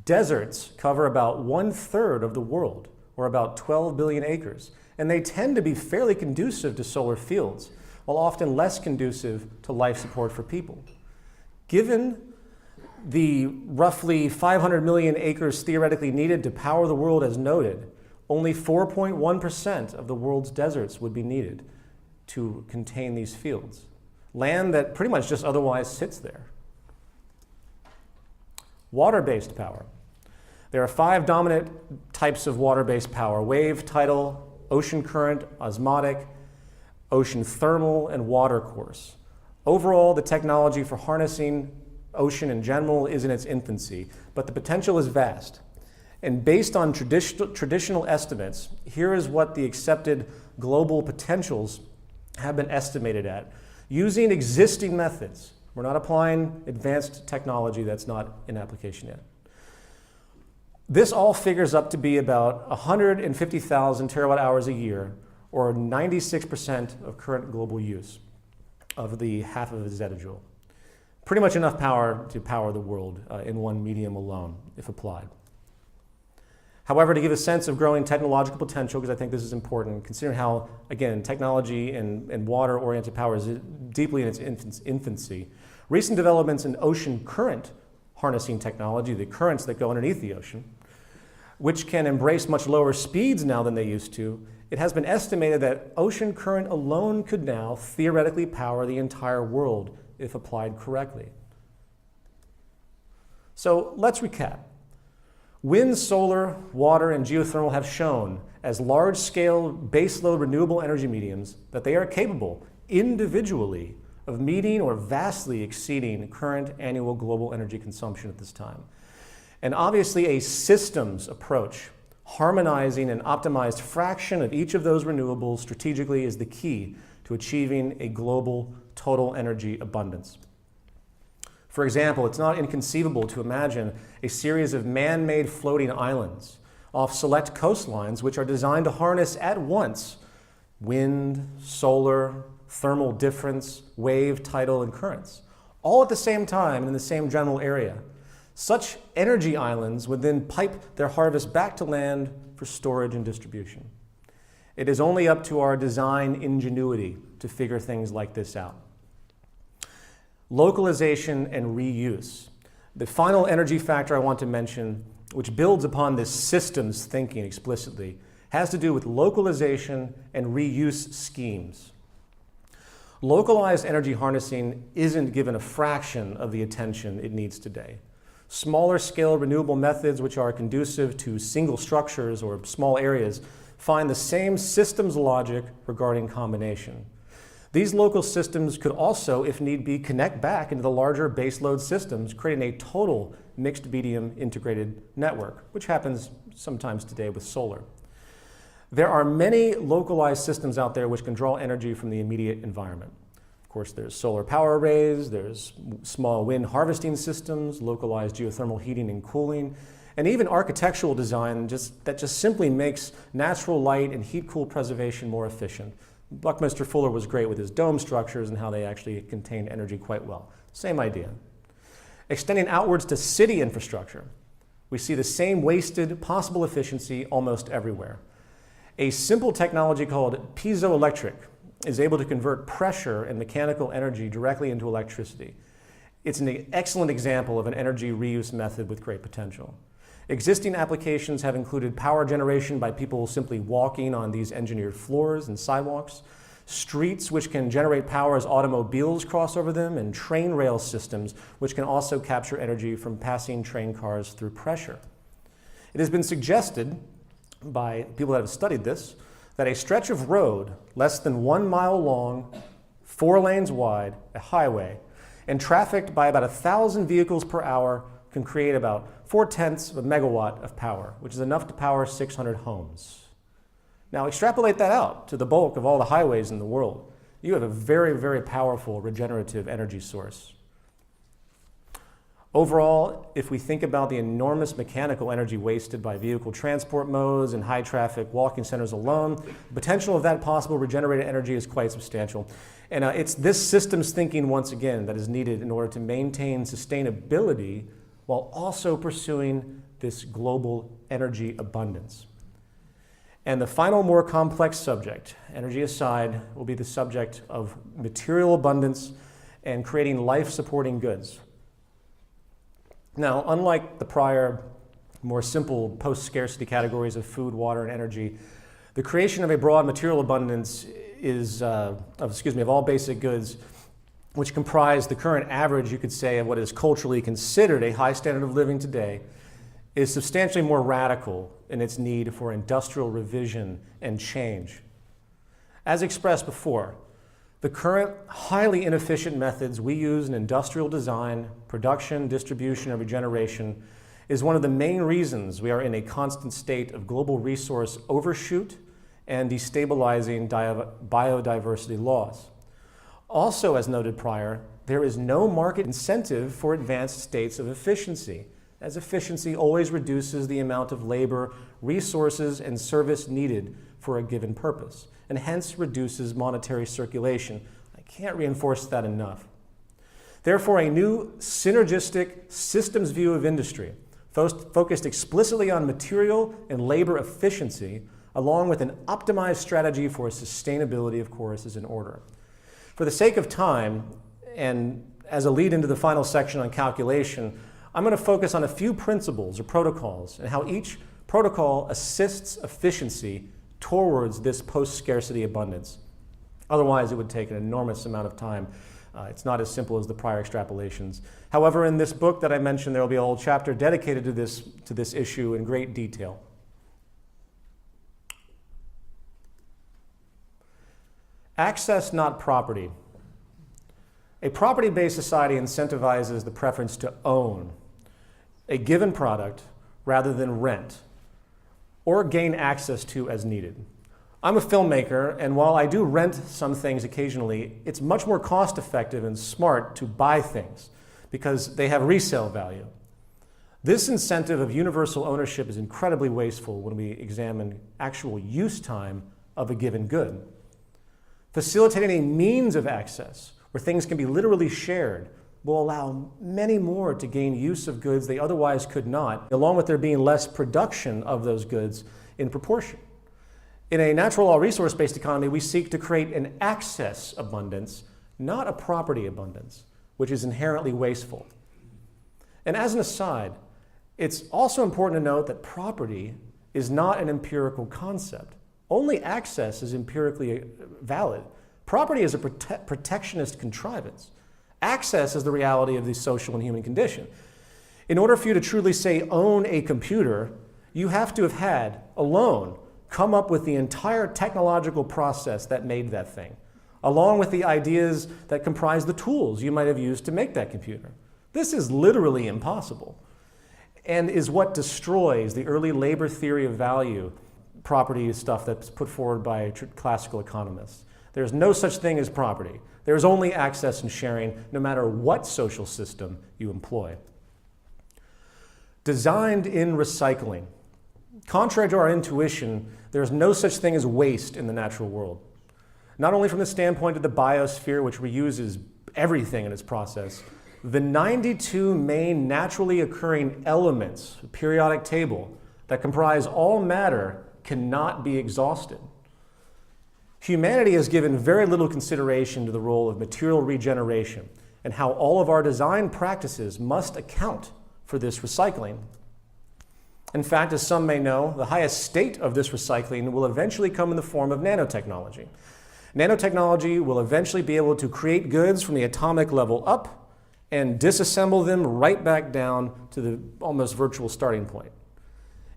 Deserts cover about 1/3 of the world, or about 12 billion acres, and they tend to be fairly conducive to solar fields, while often less conducive to life support for people. Given the roughly 500 million acres theoretically needed to power the world as noted, only 4.1% of the world's deserts would be needed to contain these fields. Land that pretty much just otherwise sits there. Water-based power. There are 5 dominant types of water-based power: wave, tidal, ocean current, osmotic, ocean thermal, and water course. Overall, the technology for harnessing ocean in general is in its infancy, but the potential is vast. And based on traditional estimates, here is what the accepted global potentials have been estimated at using existing methods. We're not applying advanced technology that's not in application yet. This all figures up to be about 150,000 terawatt hours a year, or 96% of current global use of the half of a zettajoule. Pretty much enough power to power the world in one medium alone, if applied. However, to give a sense of growing technological potential, because I think this is important, considering how, again, technology and water-oriented power is deeply in its infancy, recent developments in ocean current harnessing technology, the currents that go underneath the ocean, which can embrace much lower speeds now than they used to, it has been estimated that ocean current alone could now theoretically power the entire world if applied correctly. So let's recap. Wind, solar, water, and geothermal have shown as large-scale baseload renewable energy mediums that they are capable individually of meeting or vastly exceeding current annual global energy consumption at this time. And obviously a systems approach, harmonizing an optimized fraction of each of those renewables strategically is the key to achieving a global total energy abundance. For example, it's not inconceivable to imagine a series of man-made floating islands off select coastlines which are designed to harness at once wind, solar, thermal difference, wave, tidal, and currents, all at the same time and in the same general area. Such energy islands would then pipe their harvest back to land for storage and distribution. It is only up to our design ingenuity to figure things like this out. Localization and reuse. The final energy factor I want to mention, which builds upon this systems thinking explicitly, has to do with localization and reuse schemes. Localized energy harnessing isn't given a fraction of the attention it needs today. Smaller scale renewable methods which are conducive to single structures or small areas find the same systems logic regarding combination. These local systems could also, if need be, connect back into the larger baseload systems, creating a total mixed medium integrated network, which happens sometimes today with solar. There are many localized systems out there which can draw energy from the immediate environment. Of course, there's solar power arrays, there's small wind harvesting systems, localized geothermal heating and cooling, and even architectural design that just simply makes natural light and heat cool preservation more efficient. Buckminster Fuller was great with his dome structures and how they actually contain energy quite well. Same idea. Extending outwards to city infrastructure, we see the same wasted possible efficiency almost everywhere. A simple technology called piezoelectric is able to convert pressure and mechanical energy directly into electricity. It's an excellent example of an energy reuse method with great potential. Existing applications have included power generation by people simply walking on these engineered floors and sidewalks, streets which can generate power as automobiles cross over them, and train rail systems which can also capture energy from passing train cars through pressure. It has been suggested by people that have studied this that a stretch of road less than 1 mile long, 4 lanes wide, a highway, and trafficked by about 1,000 vehicles per hour can create about 0.4 of a megawatt of power, which is enough to power 600 homes. Now extrapolate that out to the bulk of all the highways in the world. You have a very, very powerful regenerative energy source. Overall, if we think about the enormous mechanical energy wasted by vehicle transport modes and high traffic walking centers alone, the potential of that possible regenerated energy is quite substantial. And it's this systems thinking, once again, that is needed in order to maintain sustainability while also pursuing this global energy abundance. And the final, more complex subject, energy aside, will be the subject of material abundance and creating life-supporting goods. Now, unlike the prior, more simple post-scarcity categories of food, water, and energy, the creation of a broad material abundance of all basic goods, which comprise the current average, you could say, of what is culturally considered a high standard of living today, is substantially more radical in its need for industrial revision and change. As expressed before, the current highly inefficient methods we use in industrial design, production, distribution, and regeneration is one of the main reasons we are in a constant state of global resource overshoot and destabilizing biodiversity loss. Also, as noted prior, there is no market incentive for advanced states of efficiency, as efficiency always reduces the amount of labor, resources, and service needed for a given purpose, and hence reduces monetary circulation. I can't reinforce that enough. Therefore, a new synergistic systems view of industry, focused explicitly on material and labor efficiency, along with an optimized strategy for sustainability, of course, is in order. For the sake of time, and as a lead into the final section on calculation, I'm going to focus on a few principles or protocols and how each protocol assists efficiency towards this post-scarcity abundance. Otherwise, it would take an enormous amount of time. It's not as simple as the prior extrapolations. However, in this book that I mentioned, there will be a whole chapter dedicated to this issue in great detail. Access, not property. A property-based society incentivizes the preference to own a given product rather than rent or gain access to as needed. I'm a filmmaker, and while I do rent some things occasionally, it's much more cost-effective and smart to buy things because they have resale value. This incentive of universal ownership is incredibly wasteful when we examine actual use time of a given good. Facilitating a means of access where things can be literally shared will allow many more to gain use of goods they otherwise could not, along with there being less production of those goods in proportion. In a natural law resource-based economy, we seek to create an access abundance, not a property abundance, which is inherently wasteful. And as an aside, it's also important to note that property is not an empirical concept. Only access is empirically valid. Property is a protectionist contrivance. Access is the reality of the social and human condition. In order for you to truly say own a computer, you have to have had, alone, come up with the entire technological process that made that thing, along with the ideas that comprise the tools you might have used to make that computer. This is literally impossible and is what destroys the early labor theory of value property stuff that's put forward by classical economists. There's no such thing as property. There's only access and sharing, no matter what social system you employ. Designed in recycling. Contrary to our intuition, there's no such thing as waste in the natural world. Not only from the standpoint of the biosphere, which reuses everything in its process, the 92 main naturally occurring elements, periodic table, that comprise all matter cannot be exhausted. Humanity has given very little consideration to the role of material regeneration and how all of our design practices must account for this recycling. In fact, as some may know, the highest state of this recycling will eventually come in the form of nanotechnology. Nanotechnology will eventually be able to create goods from the atomic level up and disassemble them right back down to the almost virtual starting point.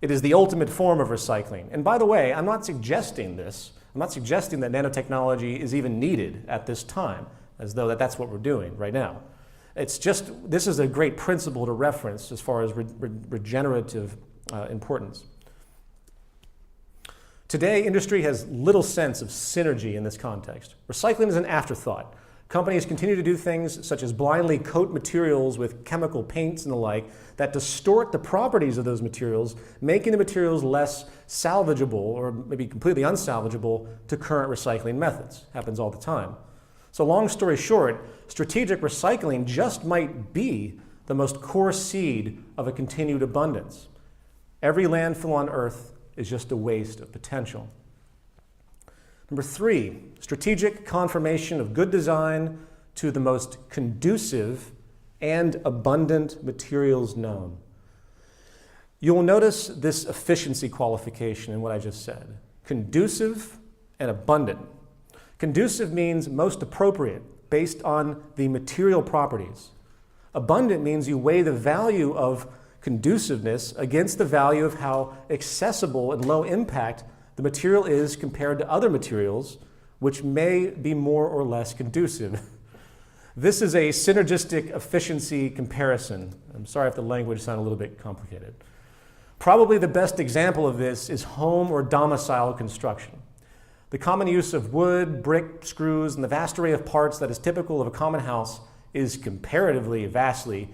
It is the ultimate form of recycling. And by the way, I'm not suggesting this. I'm not suggesting that nanotechnology is even needed at this time, as though that's what we're doing right now. It's just, this is a great principle to reference as far as regenerative importance. Today, industry has little sense of synergy in this context. Recycling is an afterthought. Companies continue to do things such as blindly coat materials with chemical paints and the like that distort the properties of those materials, making the materials less salvageable or maybe completely unsalvageable to current recycling methods. Happens all the time. So long story short, strategic recycling just might be the most core seed of a continued abundance. Every landfill on Earth is just a waste of potential. Number 3, strategic confirmation of good design to the most conducive and abundant materials known. You'll notice this efficiency qualification in what I just said. Conducive and abundant. Conducive means most appropriate based on the material properties. Abundant means you weigh the value of conduciveness against the value of how accessible and low impact the material is compared to other materials, which may be more or less conducive. This is a synergistic efficiency comparison. I'm sorry if the language sounds a little bit complicated. Probably the best example of this is home or domicile construction. The common use of wood, brick, screws, and the vast array of parts that is typical of a common house is comparatively, vastly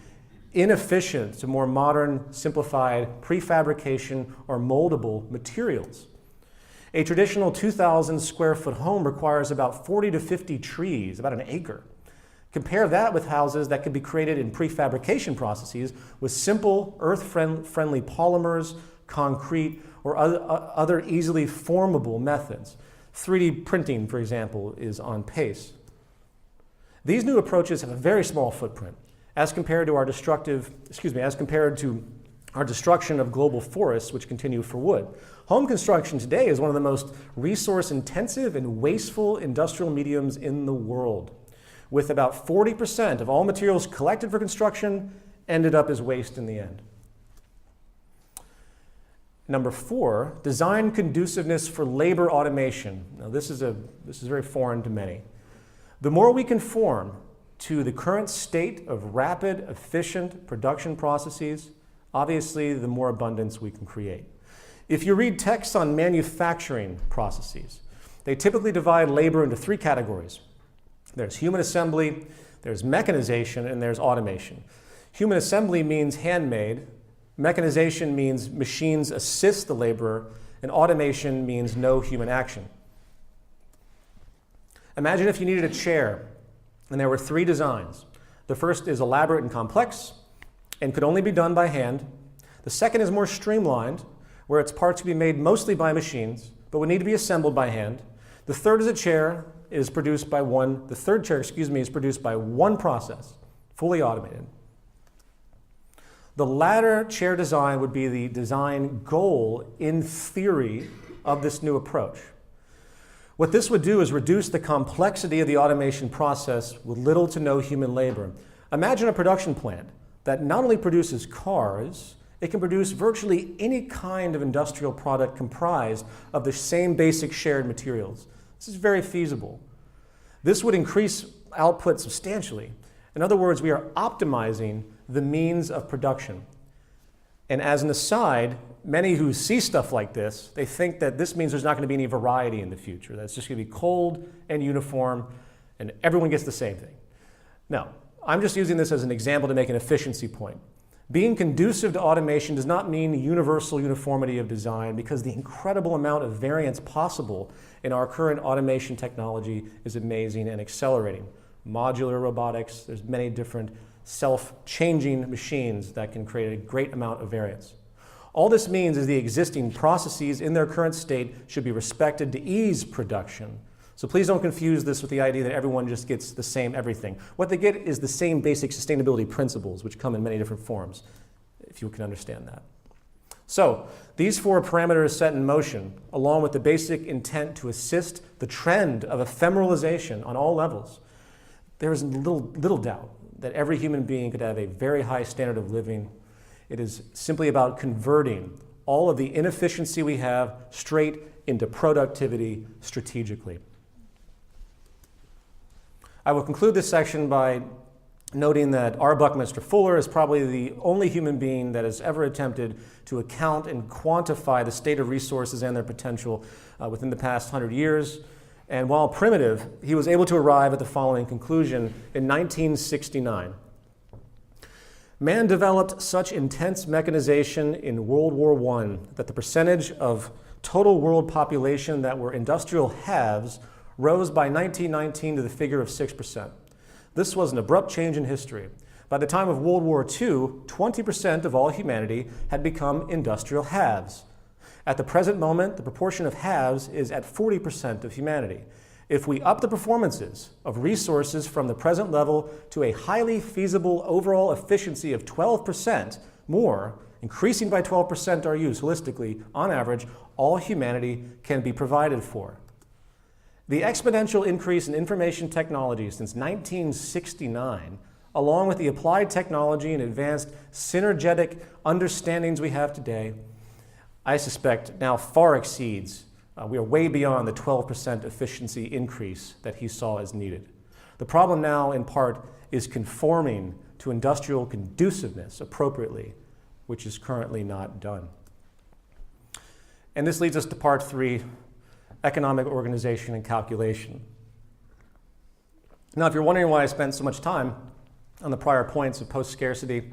inefficient to more modern, simplified prefabrication or moldable materials. A traditional 2,000 square foot home requires about 40 to 50 trees, about an acre. Compare that with houses that can be created in prefabrication processes with simple earth-friendly polymers, concrete, or other easily formable methods. 3D printing, for example, is on pace. These new approaches have a very small footprint as compared to our destruction of global forests, which continue for wood. Home construction today is one of the most resource-intensive and wasteful industrial mediums in the world, with about 40% of all materials collected for construction ended up as waste in the end. Number 4, design conduciveness for labor automation. Now this is very foreign to many. The more we conform to the current state of rapid, efficient production processes, obviously the more abundance we can create. If you read texts on manufacturing processes, they typically divide labor into 3 categories. There's human assembly, there's mechanization, and there's automation. Human assembly means handmade, mechanization means machines assist the laborer, and automation means no human action. Imagine if you needed a chair and there were 3 designs. The first is elaborate and complex and could only be done by hand. The second is more streamlined, where its parts can be made mostly by machines, but would need to be assembled by hand. The third is a chair is produced by one, the third chair, is produced by one process, fully automated. The latter chair design would be the design goal, in theory, of this new approach. What this would do is reduce the complexity of the automation process with little to no human labor. Imagine a production plant that not only produces cars, it can produce virtually any kind of industrial product comprised of the same basic shared materials. This is very feasible. This would increase output substantially. In other words, we are optimizing the means of production. And as an aside, many who see stuff like this, they think that this means there's not going to be any variety in the future. That's just going to be cold and uniform, and everyone gets the same thing. No, I'm just using this as an example to make an efficiency point. Being conducive to automation does not mean universal uniformity of design, because the incredible amount of variance possible in our current automation technology is amazing and accelerating. Modular robotics, there's many different self-changing machines that can create a great amount of variance. All this means is the existing processes in their current state should be respected to ease production. So please don't confuse this with the idea that everyone just gets the same everything. What they get is the same basic sustainability principles, which come in many different forms, if you can understand that. So these 4 parameters set in motion, along with the basic intent to assist the trend of ephemeralization on all levels, there is little doubt that every human being could have a very high standard of living. It is simply about converting all of the inefficiency we have straight into productivity strategically. I will conclude this section by noting that R. Buckminster Fuller is probably the only human being that has ever attempted to account and quantify the state of resources and their potential within the past 100 years. And while primitive, he was able to arrive at the following conclusion in 1969. Man developed such intense mechanization in World War I that the percentage of total world population that were industrial haves rose by 1919 to the figure of 6%. This was an abrupt change in history. By the time of World War II, 20% of all humanity had become industrial haves. At the present moment, the proportion of haves is at 40% of humanity. If we up the performances of resources from the present level to a highly feasible overall efficiency of 12% more, increasing by 12% our use holistically, on average, all humanity can be provided for. The exponential increase in information technology since 1969, along with the applied technology and advanced synergetic understandings we have today, I suspect now far exceeds, we are way beyond the 12% efficiency increase that he saw as needed. The problem now, in part, is conforming to industrial conduciveness appropriately, which is currently not done. And this leads us to part 3, economic organization and calculation. Now, if you're wondering why I spent so much time on the prior points of post-scarcity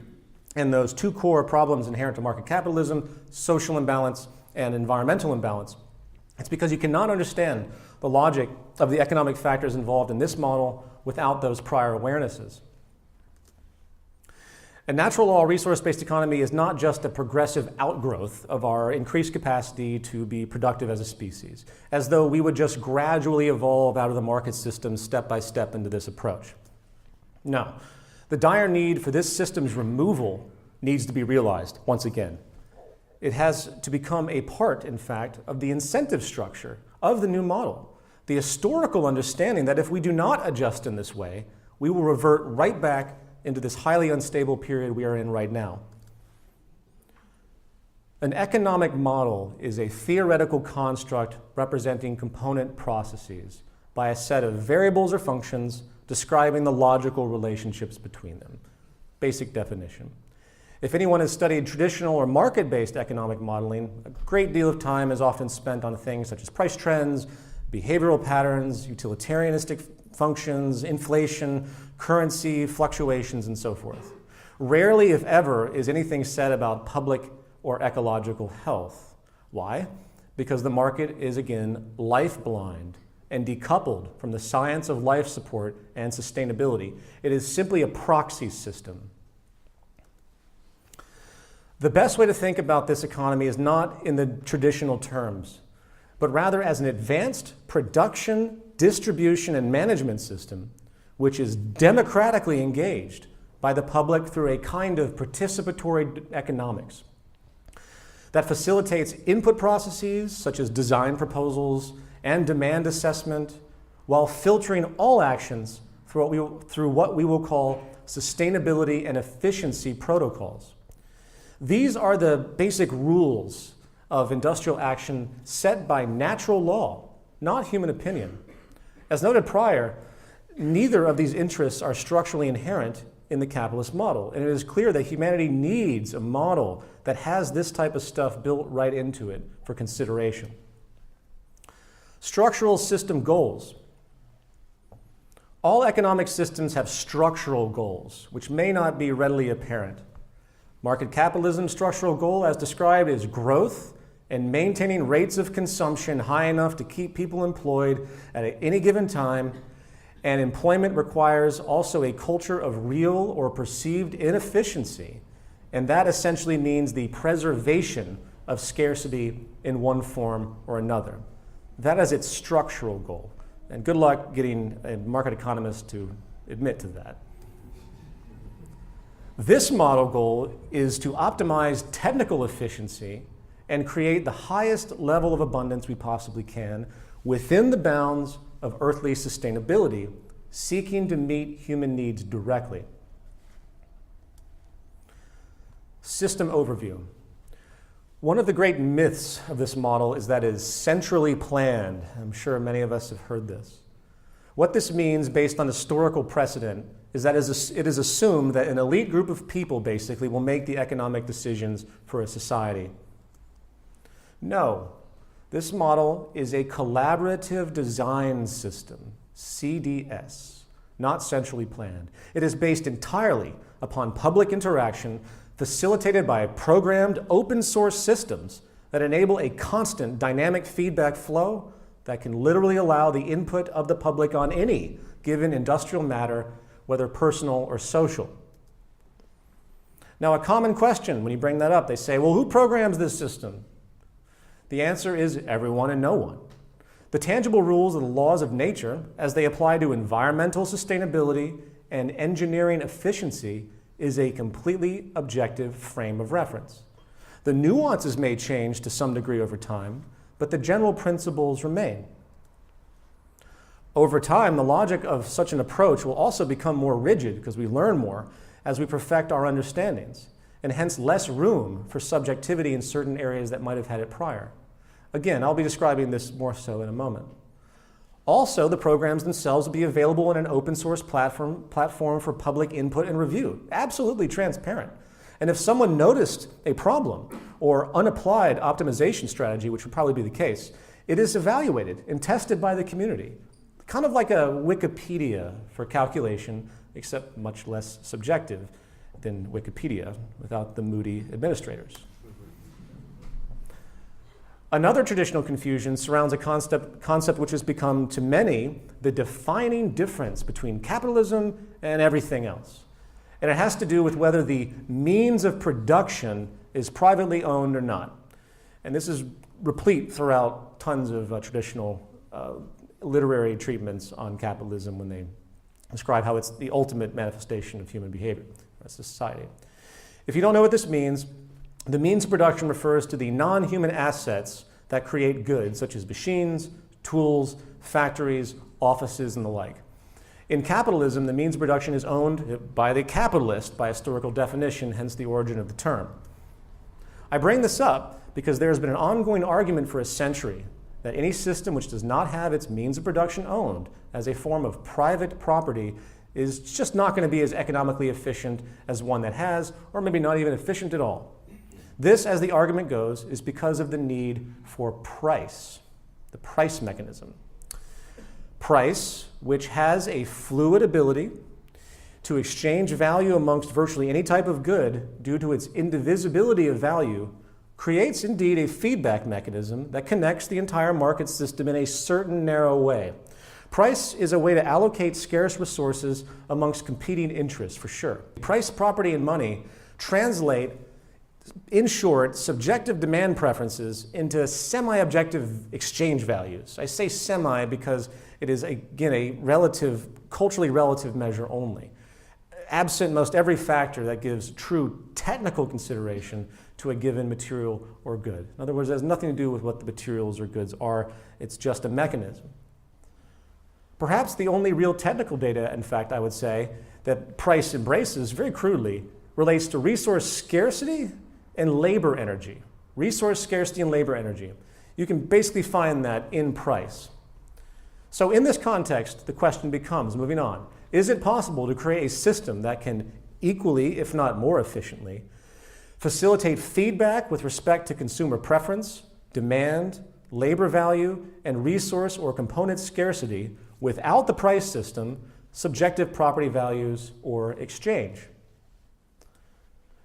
and those two core problems inherent to market capitalism, social imbalance and environmental imbalance, it's because you cannot understand the logic of the economic factors involved in this model without those prior awarenesses. A natural law resource-based economy is not just a progressive outgrowth of our increased capacity to be productive as a species, as though we would just gradually evolve out of the market system step by step into this approach. No, the dire need for this system's removal needs to be realized once again. It has to become a part, in fact, of the incentive structure of the new model, the historical understanding that if we do not adjust in this way, we will revert right back into this highly unstable period we are in right now. An economic model is a theoretical construct representing component processes by a set of variables or functions describing the logical relationships between them. Basic definition. If anyone has studied traditional or market-based economic modeling, a great deal of time is often spent on things such as price trends, behavioral patterns, utilitarianistic functions, inflation, currency, fluctuations, and so forth. Rarely, if ever, is anything said about public or ecological health. Why? Because the market is, again, life-blind and decoupled from the science of life support and sustainability. It is simply a proxy system. The best way to think about this economy is not in the traditional terms, but rather as an advanced production, distribution, and management system which is democratically engaged by the public through a kind of participatory economics that facilitates input processes such as design proposals and demand assessment while filtering all actions through what we will call sustainability and efficiency protocols. These are the basic rules of industrial action set by natural law, not human opinion. As noted prior, neither of these interests are structurally inherent in the capitalist model, and it is clear that humanity needs a model that has this type of stuff built right into it for consideration. Structural system goals. All economic systems have structural goals, which may not be readily apparent. Market capitalism's structural goal, as described, is growth and maintaining rates of consumption high enough to keep people employed at any given time, and employment requires also a culture of real or perceived inefficiency, and that essentially means the preservation of scarcity in one form or another. That is its structural goal, and good luck getting a market economist to admit to that. This model goal is to optimize technical efficiency and create the highest level of abundance we possibly can within the bounds of earthly sustainability, seeking to meet human needs directly. System overview. One of the great myths of this model is that it is centrally planned. I'm sure many of us have heard this. What this means, based on historical precedent, is that it is assumed that an elite group of people basically will make the economic decisions for a society. No, this model is a collaborative design system, CDS, not centrally planned. It is based entirely upon public interaction facilitated by programmed open source systems that enable a constant dynamic feedback flow that can literally allow the input of the public on any given industrial matter, whether personal or social. Now, a common question when you bring that up, they say, well, who programs this system? The answer is everyone and no one. The tangible rules of the laws of nature, as they apply to environmental sustainability and engineering efficiency, is a completely objective frame of reference. The nuances may change to some degree over time, but the general principles remain. Over time, the logic of such an approach will also become more rigid because we learn more as we perfect our understandings, and hence less room for subjectivity in certain areas that might have had it prior. Again, I'll be describing this more so in a moment. Also, the programs themselves will be available in an open source platform for public input and review, absolutely transparent. And if someone noticed a problem or unapplied optimization strategy, which would probably be the case, it is evaluated and tested by the community. Kind of like a Wikipedia for calculation, except much less subjective than Wikipedia without the moody administrators. Another traditional confusion surrounds a concept which has become, to many, the defining difference between capitalism and everything else. And it has to do with whether the means of production is privately owned or not. And this is replete throughout tons of traditional literary treatments on capitalism when they describe how it's the ultimate manifestation of human behavior as a society. If you don't know what this means, the means of production refers to the non-human assets that create goods, such as machines, tools, factories, offices, and the like. In capitalism, the means of production is owned by the capitalist by historical definition, hence the origin of the term. I bring this up because there has been an ongoing argument for a century that any system which does not have its means of production owned as a form of private property is just not going to be as economically efficient as one that has, or maybe not even efficient at all. This, as the argument goes, is because of the need for price, the price mechanism. Price, which has a fluid ability to exchange value amongst virtually any type of good due to its indivisibility of value, creates indeed a feedback mechanism that connects the entire market system in a certain narrow way. Price is a way to allocate scarce resources amongst competing interests, for sure. Price, property, and money translate, in short, subjective demand preferences into semi-objective exchange values. I say semi because it is, again, a relative, culturally relative measure only, absent most every factor that gives true technical consideration to a given material or good. In other words, it has nothing to do with what the materials or goods are. It's just a mechanism. Perhaps the only real technical data, in fact, I would say, that price embraces, very crudely, relates to resource scarcity and labor energy. Resource scarcity and labor energy. You can basically find that in price. So in this context, the question becomes, moving on, is it possible to create a system that can equally, if not more efficiently, facilitate feedback with respect to consumer preference, demand, labor value, and resource or component scarcity without the price system, subjective property values, or exchange?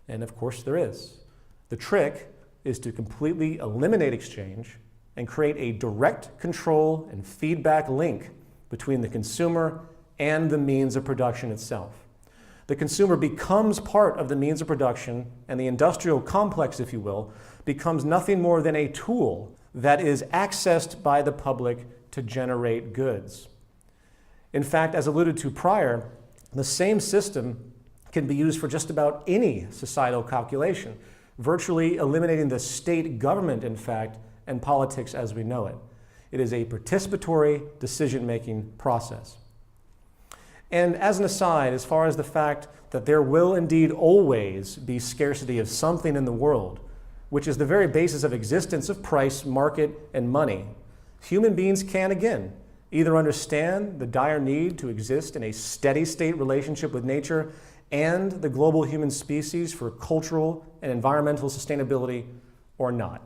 And of course there is. The trick is to completely eliminate exchange and create a direct control and feedback link between the consumer and the means of production itself. The consumer becomes part of the means of production, and the industrial complex, if you will, becomes nothing more than a tool that is accessed by the public to generate goods. In fact, as alluded to prior, the same system can be used for just about any societal calculation, virtually eliminating the state government, in fact, and politics as we know it. It is a participatory decision-making process. And as an aside, as far as the fact that there will indeed always be scarcity of something in the world, which is the very basis of existence of price, market, and money, human beings can again either understand the dire need to exist in a steady state relationship with nature and the global human species for cultural and environmental sustainability or not.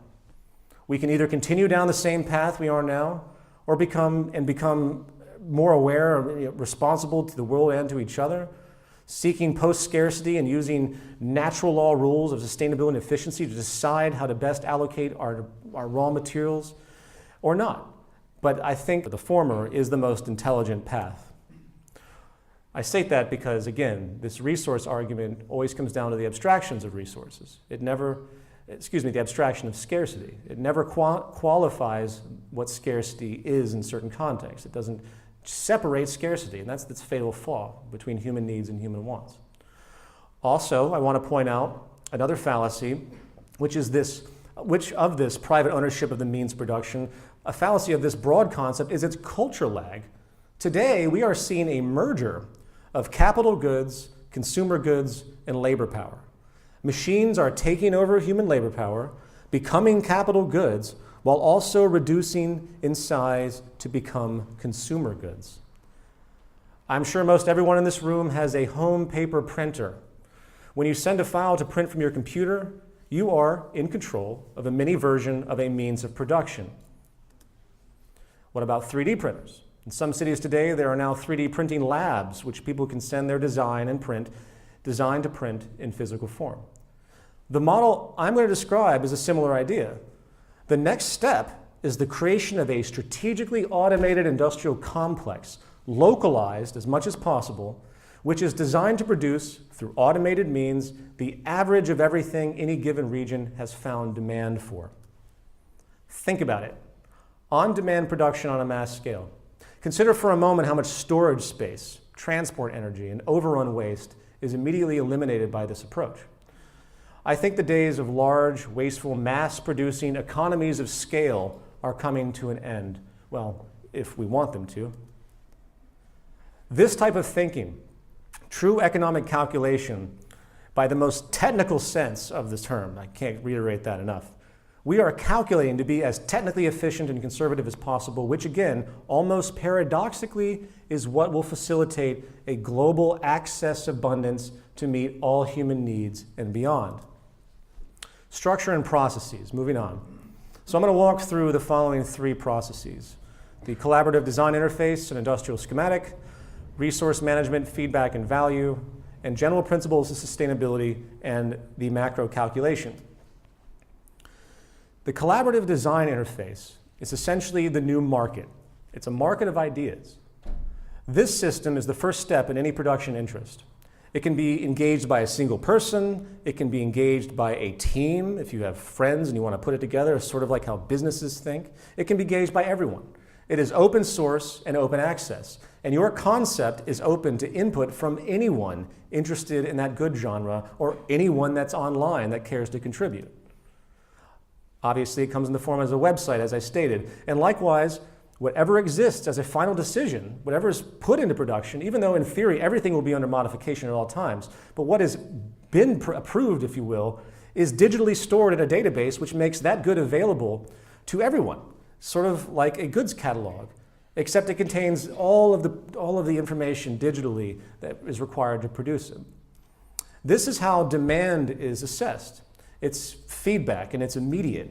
We can either continue down the same path we are now or become more aware or responsible to the world and to each other, seeking post-scarcity and using natural law rules of sustainability and efficiency to decide how to best allocate our raw materials or not. But I think the former is the most intelligent path. I state that because, again, this resource argument always comes down to the abstractions of resources. The abstraction of scarcity. It never qualifies what scarcity is in certain contexts. It doesn't separate scarcity, and that's the fatal flaw between human needs and human wants. Also, I want to point out another fallacy, which of this private ownership of the means production, a fallacy of this broad concept is its culture lag. Today, we are seeing a merger of capital goods, consumer goods, and labor power. Machines are taking over human labor power, becoming capital goods, while also reducing in size to become consumer goods. I'm sure most everyone in this room has a home paper printer. When you send a file to print from your computer, you are in control of a mini version of a means of production. What about 3D printers? In some cities today, there are now 3D printing labs, which people can send their design to print in physical form. The model I'm going to describe is a similar idea. The next step is the creation of a strategically automated industrial complex, localized as much as possible, which is designed to produce, through automated means, the average of everything any given region has found demand for. Think about it. On-demand production on a mass scale. Consider for a moment how much storage space, transport energy, and overrun waste is immediately eliminated by this approach. I think the days of large, wasteful, mass-producing economies of scale are coming to an end. Well, if we want them to. This type of thinking, true economic calculation, by the most technical sense of the term, I can't reiterate that enough, we are calculating to be as technically efficient and conservative as possible, which again, almost paradoxically, is what will facilitate a global access abundance to meet all human needs and beyond. Structure and processes, moving on. So I'm going to walk through the following three processes: the collaborative design interface and industrial schematic, resource management, feedback and value, and general principles of sustainability and the macro calculation. The collaborative design interface is essentially the new market. It's a market of ideas. This system is the first step in any production interest. It can be engaged by a single person. It can be engaged by a team if you have friends and you want to put it together, sort of like how businesses think. It can be engaged by everyone. It is open source and open access. And your concept is open to input from anyone interested in that good genre or anyone that's online that cares to contribute. Obviously, it comes in the form as a website, as I stated. And likewise, whatever exists as a final decision, whatever is put into production, even though in theory everything will be under modification at all times, but what has been approved, if you will, is digitally stored in a database which makes that good available to everyone, sort of like a goods catalog, except it contains all of the information digitally that is required to produce it. This is how demand is assessed. It's feedback and it's immediate.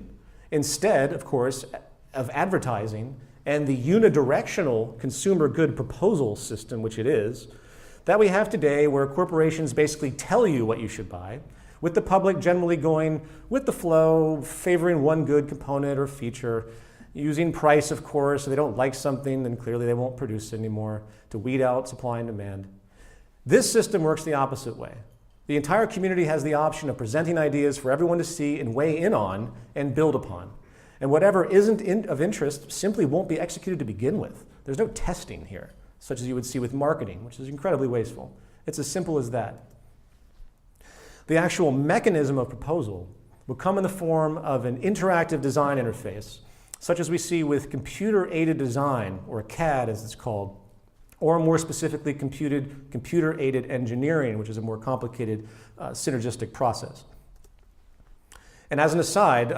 Instead, of course, of advertising and the unidirectional consumer good proposal system, which it is, that we have today where corporations basically tell you what you should buy, with the public generally going with the flow, favoring one good component or feature, using price, of course. If they don't like something, then clearly they won't produce it anymore, to weed out supply and demand. This system works the opposite way. The entire community has the option of presenting ideas for everyone to see and weigh in on and build upon. And whatever isn't of interest simply won't be executed to begin with. There's no testing here, such as you would see with marketing, which is incredibly wasteful. It's as simple as that. The actual mechanism of proposal will come in the form of an interactive design interface, such as we see with computer-aided design, or CAD as it's called, or more specifically computer-aided engineering, which is a more complicated synergistic process. And as an aside,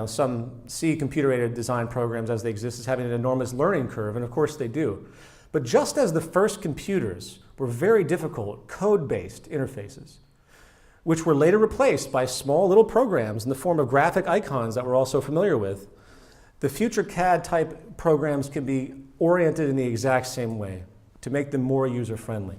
some see computer-aided design programs as they exist as having an enormous learning curve, and of course they do. But just as the first computers were very difficult code-based interfaces, which were later replaced by small little programs in the form of graphic icons that we're also familiar with, the future CAD-type programs can be oriented in the exact same way to make them more user-friendly.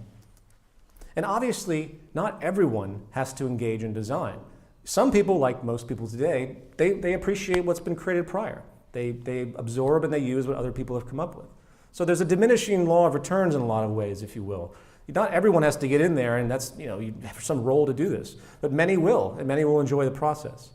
And obviously, not everyone has to engage in design. Some people, like most people today, they appreciate what's been created prior. They absorb and they use what other people have come up with. So there's a diminishing law of returns in a lot of ways, if you will. Not everyone has to get in there, and that's, you have some role to do this. But many will, and many will enjoy the process.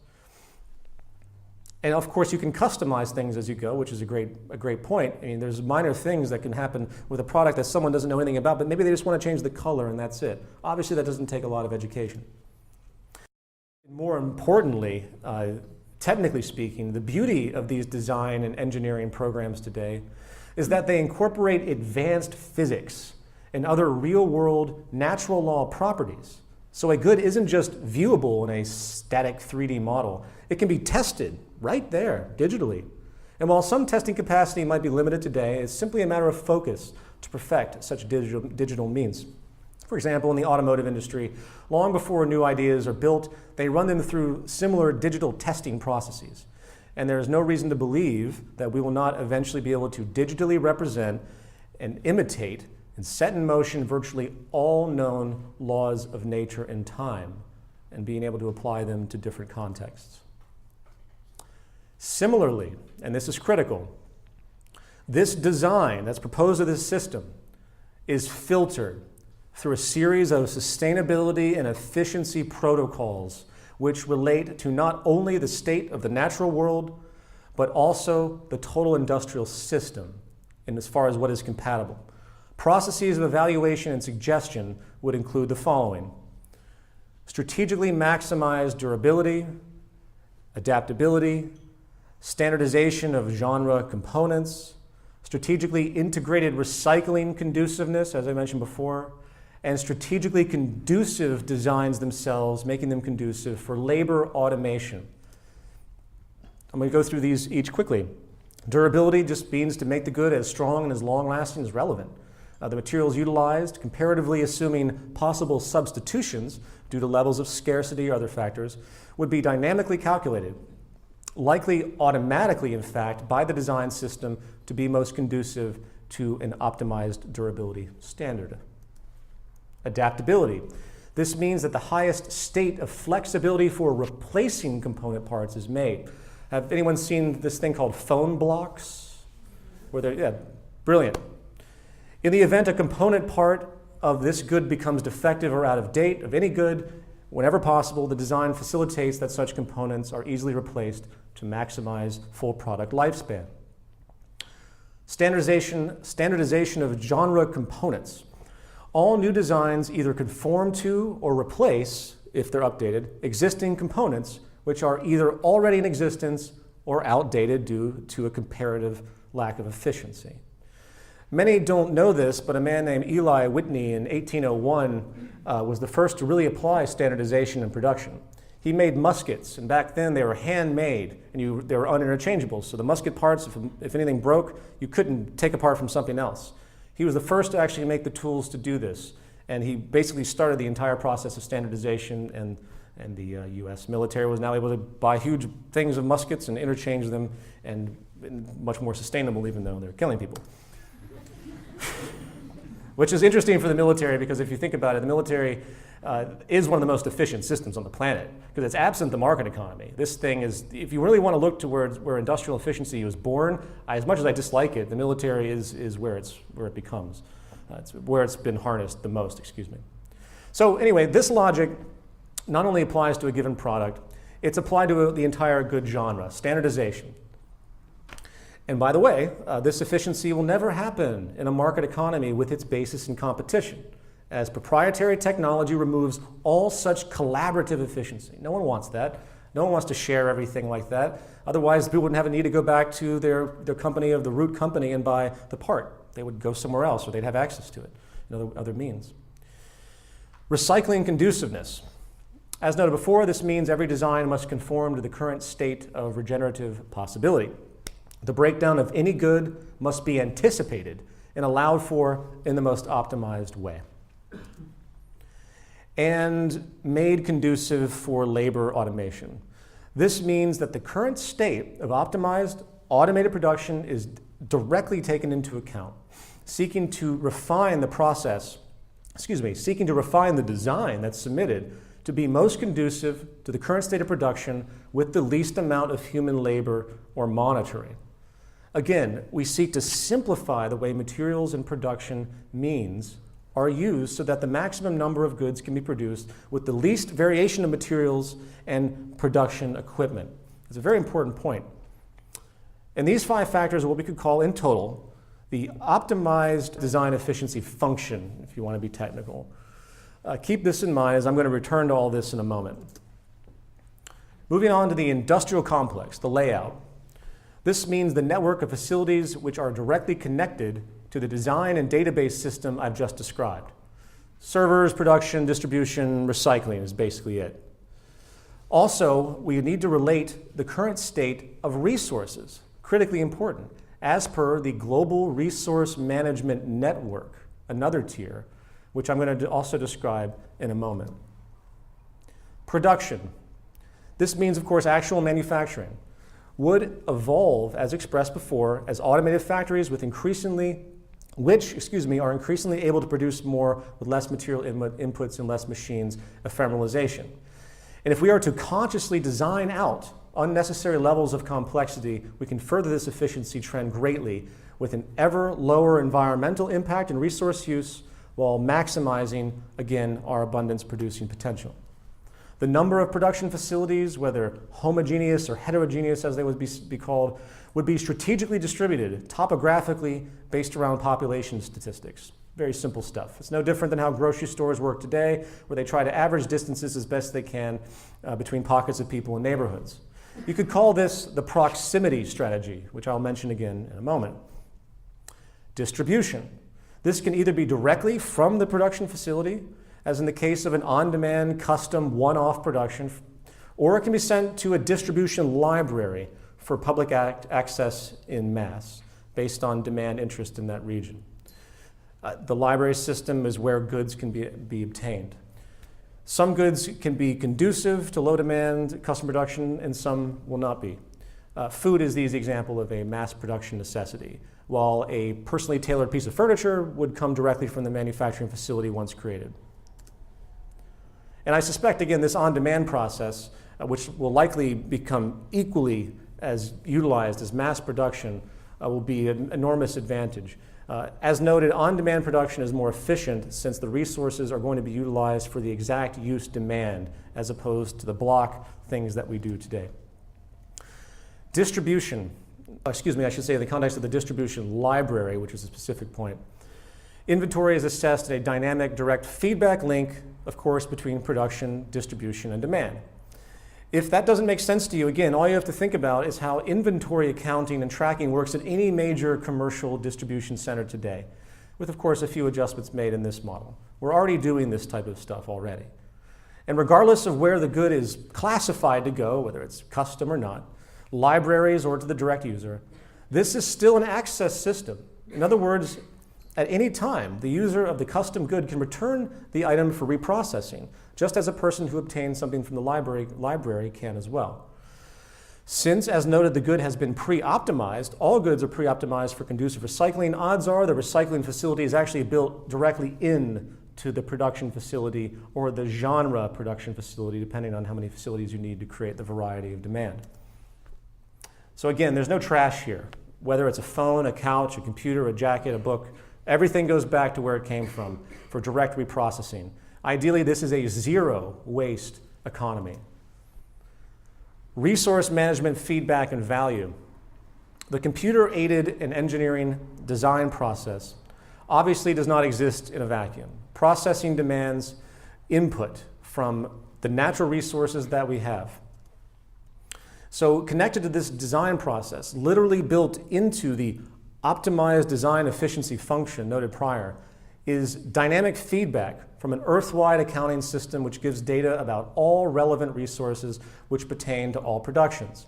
And of course, you can customize things as you go, which is a great point. I mean, there's minor things that can happen with a product that someone doesn't know anything about, but maybe they just want to change the color and that's it. Obviously, that doesn't take a lot of education. More importantly, technically speaking, the beauty of these design and engineering programs today is that they incorporate advanced physics and other real-world natural law properties. So a good isn't just viewable in a static 3D model. It can be tested right there, digitally. And while some testing capacity might be limited today, it's simply a matter of focus to perfect such digital means. For example, in the automotive industry, long before new ideas are built, they run them through similar digital testing processes. And there is no reason to believe that we will not eventually be able to digitally represent and imitate and set in motion virtually all known laws of nature and time, and being able to apply them to different contexts. Similarly, and this is critical, this design that's proposed to this system is filtered through a series of sustainability and efficiency protocols which relate to not only the state of the natural world, but also the total industrial system, and as far as what is compatible. Processes of evaluation and suggestion would include the following: strategically maximize durability, adaptability, standardization of genre components, strategically integrated recycling conduciveness, as I mentioned before, and strategically conducive designs themselves, making them conducive for labor automation. I'm going to go through these each quickly. Durability just means to make the good as strong and as long-lasting as relevant. The materials utilized, comparatively assuming possible substitutions due to levels of scarcity or other factors, would be dynamically calculated, likely automatically, in fact, by the design system to be most conducive to an optimized durability standard. Adaptability. This means that the highest state of flexibility for replacing component parts is made. Have anyone seen this thing called phone blocks? Brilliant. In the event a component part of this good becomes defective or out of date of any good, whenever possible, the design facilitates that such components are easily replaced to maximize full product lifespan. Standardization of genre components. All new designs either conform to or replace, if they're updated, existing components which are either already in existence or outdated due to a comparative lack of efficiency. Many don't know this, but a man named Eli Whitney in 1801 was the first to really apply standardization in production. He made muskets, and back then they were handmade, and they were uninterchangeable. So the musket parts, if anything broke, you couldn't take apart from something else. He was the first to actually make the tools to do this, and he basically started the entire process of standardization, and the US military was now able to buy huge things of muskets and interchange them, and much more sustainable even though they're killing people. Which is interesting for the military because if you think about it, the military is one of the most efficient systems on the planet because it's absent the market economy. This thing is, if you really want to look towards where industrial efficiency was born, as much as I dislike it, the military is where it becomes. It's where it's been harnessed the most, excuse me. So anyway, this logic not only applies to a given product, it's applied to the entire good genre, standardization. And by the way, this efficiency will never happen in a market economy with its basis in competition, as proprietary technology removes all such collaborative efficiency. No one wants that. No one wants to share everything like that. Otherwise, people wouldn't have a need to go back to their company of the root company and buy the part. They would go somewhere else, or they'd have access to it in other means. Recycling conduciveness. As noted before, this means every design must conform to the current state of regenerative possibility. The breakdown of any good must be anticipated and allowed for in the most optimized way, and made conducive for labor automation. This means that the current state of optimized automated production is directly taken into account, seeking to refine the design that's submitted to be most conducive to the current state of production with the least amount of human labor or monitoring. Again, we seek to simplify the way materials and production means are used so that the maximum number of goods can be produced with the least variation of materials and production equipment. It's a very important point. And these 5 factors are what we could call in total the optimized design efficiency function, if you want to be technical. Keep this in mind as I'm going to return to all this in a moment. Moving on to the industrial complex, the layout. This means the network of facilities which are directly connected to the design and database system I've just described. Servers, production, distribution, recycling is basically it. Also, we need to relate the current state of resources, critically important, as per the Global Resource Management Network, another tier, which I'm going to also describe in a moment. Production. This means, of course, actual manufacturing would evolve, as expressed before, as automated factories are increasingly able to produce more with less material inputs and less machines, ephemeralization. And if we are to consciously design out unnecessary levels of complexity, we can further this efficiency trend greatly with an ever lower environmental impact and resource use while maximizing, again, our abundance producing potential. The number of production facilities, whether homogeneous or heterogeneous as they would be called, would be strategically distributed topographically based around population statistics. Very simple stuff. It's no different than how grocery stores work today, where they try to average distances as best they can between pockets of people and neighborhoods. You could call this the proximity strategy, which I'll mention again in a moment. Distribution. This can either be directly from the production facility, as in the case of an on-demand, custom, one-off production, or it can be sent to a distribution library for public access in mass, based on demand interest in that region. The library system is where goods can be obtained. Some goods can be conducive to low demand custom production, and some will not be. Food is the easy example of a mass production necessity, while a personally tailored piece of furniture would come directly from the manufacturing facility once created. And I suspect, again, this on-demand process, which will likely become equally as utilized as mass production, will be an enormous advantage. As noted, on-demand production is more efficient since the resources are going to be utilized for the exact use demand as opposed to the block things that we do today. Distribution, I should say in the context of the distribution library, which is a specific point. Inventory is assessed in a dynamic direct feedback link, of course, between production, distribution, and demand. If that doesn't make sense to you, again, all you have to think about is how inventory accounting and tracking works at any major commercial distribution center today, with, of course, a few adjustments made in this model. We're already doing this type of stuff already. And regardless of where the good is classified to go, whether it's custom or not, libraries or to the direct user, this is still an access system. In other words, at any time, the user of the custom good can return the item for reprocessing, just as a person who obtains something from the library can as well. Since, as noted, the good has been pre-optimized, all goods are pre-optimized for conducive recycling, odds are the recycling facility is actually built directly into the production facility or the genre production facility, depending on how many facilities you need to create the variety of demand. So again, there's no trash here. Whether it's a phone, a couch, a computer, a jacket, a book, everything goes back to where it came from for direct reprocessing. Ideally, this is a zero waste economy. Resource management, feedback, and value. The computer-aided and engineering design process obviously does not exist in a vacuum. Processing demands input from the natural resources that we have. So connected to this design process, literally built into the optimized design efficiency function noted prior, is dynamic feedback from an earth-wide accounting system which gives data about all relevant resources which pertain to all productions.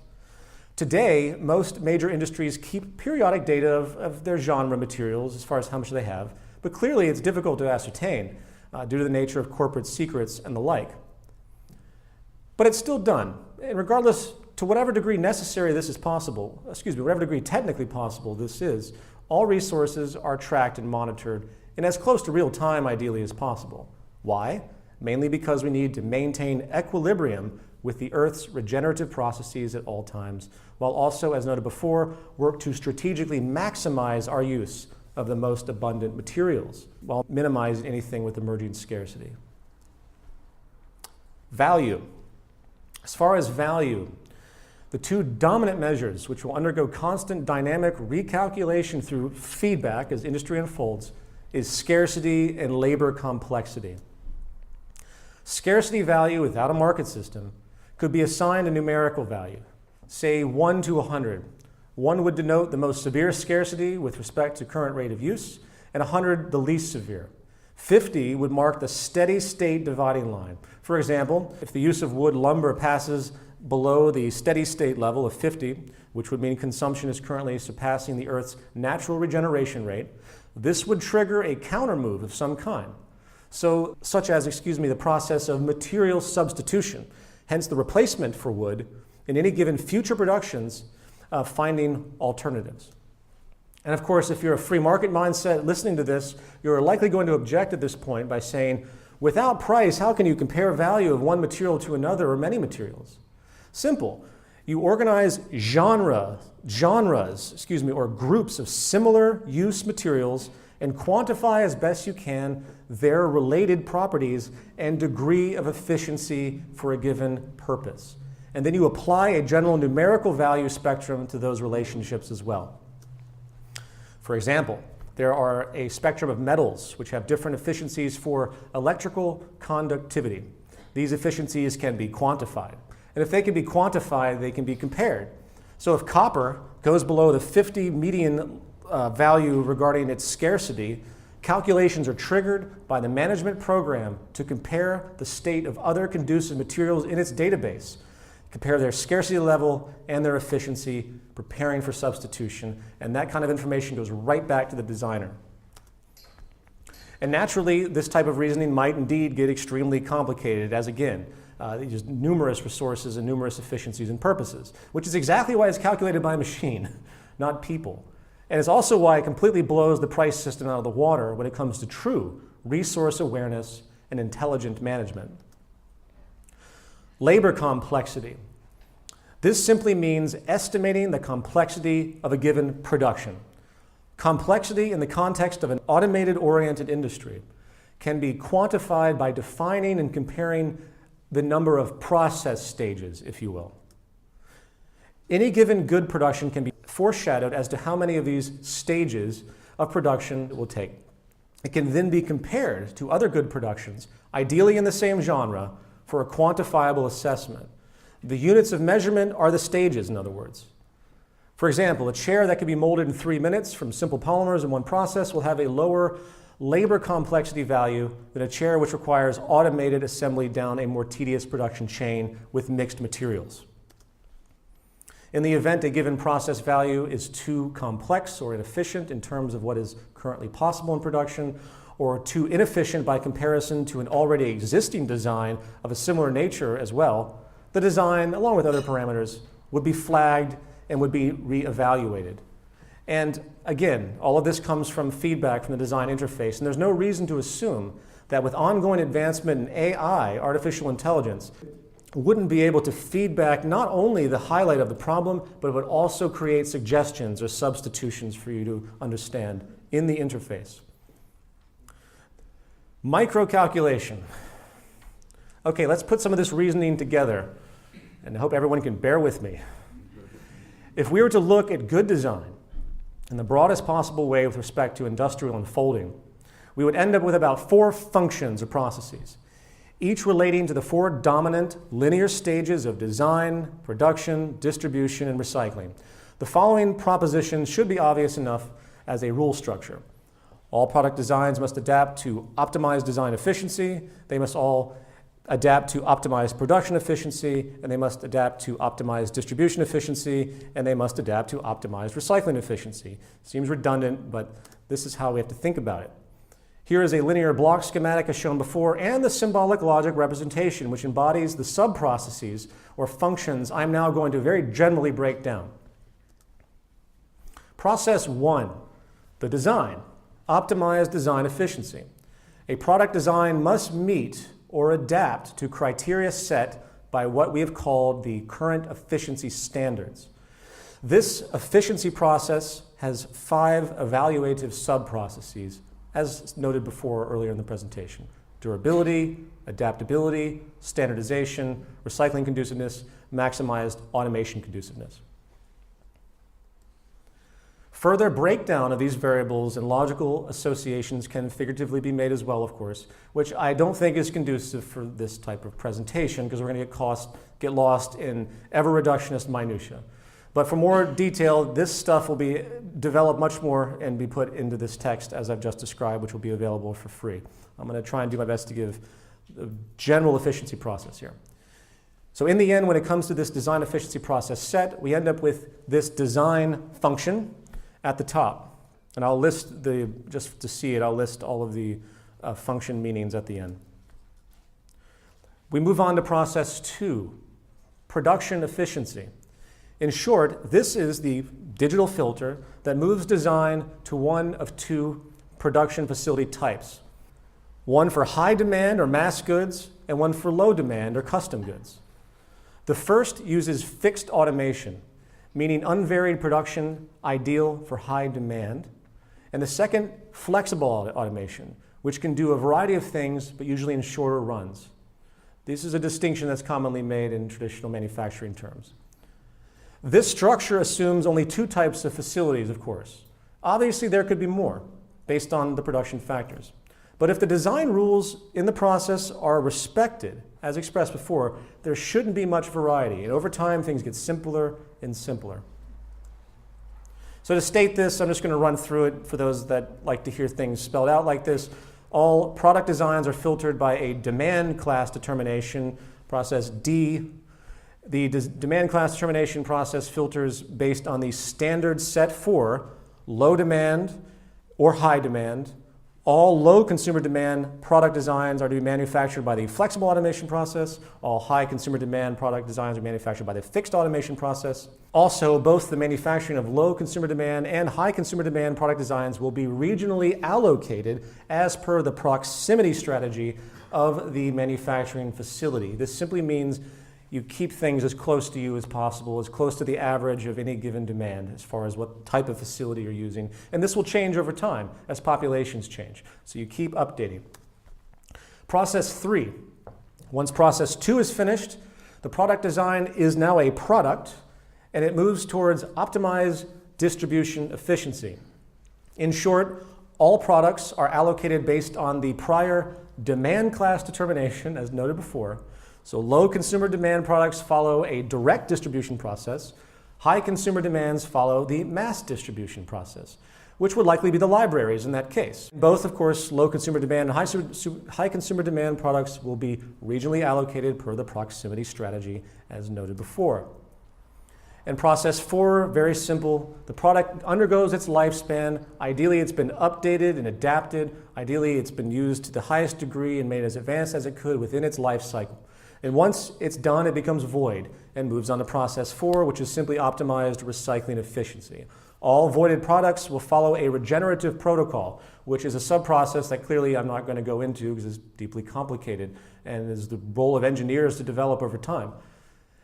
Today, most major industries keep periodic data of their genre materials as far as how much they have, but clearly it's difficult to ascertain due to the nature of corporate secrets and the like. But it's still done, and regardless, to whatever degree necessary this is possible, whatever degree technically possible this is, all resources are tracked and monitored in as close to real time, ideally, as possible. Why? Mainly because we need to maintain equilibrium with the Earth's regenerative processes at all times, while also, as noted before, work to strategically maximize our use of the most abundant materials, while minimizing anything with emerging scarcity. Value. As far as value, the two dominant measures which will undergo constant dynamic recalculation through feedback as industry unfolds is scarcity and labor complexity. Scarcity value without a market system could be assigned a numerical value, say 1 to 100. 1 would denote the most severe scarcity with respect to current rate of use, and 100 the least severe. 50 would mark the steady state dividing line. For example, if the use of wood lumber passes below the steady state level of 50, which would mean consumption is currently surpassing the Earth's natural regeneration rate, this would trigger a countermove of some kind. Such as the process of material substitution, hence the replacement for wood in any given future productions, finding alternatives. And of course, if you're a free market mindset listening to this, you're likely going to object at this point by saying, without price, how can you compare value of one material to another or many materials? Simple. You organize genres, or groups of similar use materials and quantify as best you can their related properties and degree of efficiency for a given purpose. And then you apply a general numerical value spectrum to those relationships as well. For example, there are a spectrum of metals which have different efficiencies for electrical conductivity. These efficiencies can be quantified. And if they can be quantified, they can be compared. So if copper goes below the 50 median value regarding its scarcity, calculations are triggered by the management program to compare the state of other conducive materials in its database, compare their scarcity level and their efficiency, preparing for substitution, and that kind of information goes right back to the designer. And naturally, this type of reasoning might indeed get extremely complicated, as again, there's numerous resources and numerous efficiencies and purposes, which is exactly why it's calculated by a machine, not people. And it's also why it completely blows the price system out of the water when it comes to true resource awareness and intelligent management. Labor complexity. This simply means estimating the complexity of a given production. Complexity in the context of an automated-oriented industry can be quantified by defining and comparing the number of process stages, if you will. Any given good production can be foreshadowed as to how many of these stages of production it will take. It can then be compared to other good productions, ideally in the same genre, for a quantifiable assessment. The units of measurement are the stages, in other words. For example, a chair that can be molded in 3 minutes from simple polymers in one process will have a lower labor complexity value than a chair which requires automated assembly down a more tedious production chain with mixed materials. In the event a given process value is too complex or inefficient in terms of what is currently possible in production, or too inefficient by comparison to an already existing design of a similar nature as well, the design, along with other parameters, would be flagged and would be reevaluated. And again, all of this comes from feedback from the design interface, and there's no reason to assume that with ongoing advancement in AI, artificial intelligence, wouldn't be able to feedback not only the highlight of the problem, but it would also create suggestions or substitutions for you to understand in the interface. Microcalculation. Okay, let's put some of this reasoning together, and I hope everyone can bear with me. If we were to look at good design in the broadest possible way with respect to industrial unfolding, we would end up with about 4 functions or processes, each relating to the 4 dominant linear stages of design, production, distribution, and recycling. The following propositions should be obvious enough as a rule structure. All product designs must adapt to optimize design efficiency. They must all adapt to optimize production efficiency, and they must adapt to optimize distribution efficiency, and they must adapt to optimize recycling efficiency. Seems redundant, but this is how we have to think about it. Here is a linear block schematic as shown before, and the symbolic logic representation, which embodies the sub-processes or functions I'm now going to very generally break down. Process 1, the design. Optimize design efficiency. A product design must meet or adapt to criteria set by what we have called the current efficiency standards. This efficiency process has 5 evaluative sub-processes, as noted before earlier in the presentation: durability, adaptability, standardization, recycling conduciveness, maximized automation conduciveness. Further breakdown of these variables and logical associations can figuratively be made as well, of course, which I don't think is conducive for this type of presentation because we're going to get lost in ever-reductionist minutiae. But for more detail, this stuff will be developed much more and be put into this text as I've just described, which will be available for free. I'm going to try and do my best to give the general efficiency process here. So in the end, when it comes to this design efficiency process set, we end up with this design function at the top. And I'll list just to see it, I'll list all of the function meanings at the end. We move on to process 2, production efficiency. In short, this is the digital filter that moves design to one of 2 production facility types. One for high demand or mass goods, and one for low demand or custom goods. The first uses fixed automation, meaning unvaried production, ideal for high demand. And the second, flexible automation, which can do a variety of things, but usually in shorter runs. This is a distinction that's commonly made in traditional manufacturing terms. This structure assumes only 2 types of facilities, of course. Obviously, there could be more, based on the production factors. But if the design rules in the process are respected, as expressed before, there shouldn't be much variety. And over time, things get simpler and simpler. So to state this, I'm just going to run through it for those that like to hear things spelled out like this. All product designs are filtered by a demand class determination, process D. The demand class determination process filters based on the standard set for low demand or high demand. All low consumer demand product designs are to be manufactured by the flexible automation process. All high consumer demand product designs are manufactured by the fixed automation process. Also, both the manufacturing of low consumer demand and high consumer demand product designs will be regionally allocated as per the proximity strategy of the manufacturing facility. This simply means you keep things as close to you as possible, as close to the average of any given demand as far as what type of facility you're using. And this will change over time as populations change. So you keep updating. Process 3. Once process 2 is finished, the product design is now a product, and it moves towards optimized distribution efficiency. In short, all products are allocated based on the prior demand class determination, as noted before. So low consumer demand products follow a direct distribution process. High consumer demands follow the mass distribution process, which would likely be the libraries in that case. Both, of course, low consumer demand and high consumer demand products will be regionally allocated per the proximity strategy as noted before. And process 4, very simple. The product undergoes its lifespan. Ideally, it's been updated and adapted. Ideally, it's been used to the highest degree and made as advanced as it could within its life cycle. And once it's done, it becomes void and moves on to process 4, which is simply optimized recycling efficiency. All voided products will follow a regenerative protocol, which is a sub-process that clearly I'm not going to go into because it's deeply complicated and is the role of engineers to develop over time.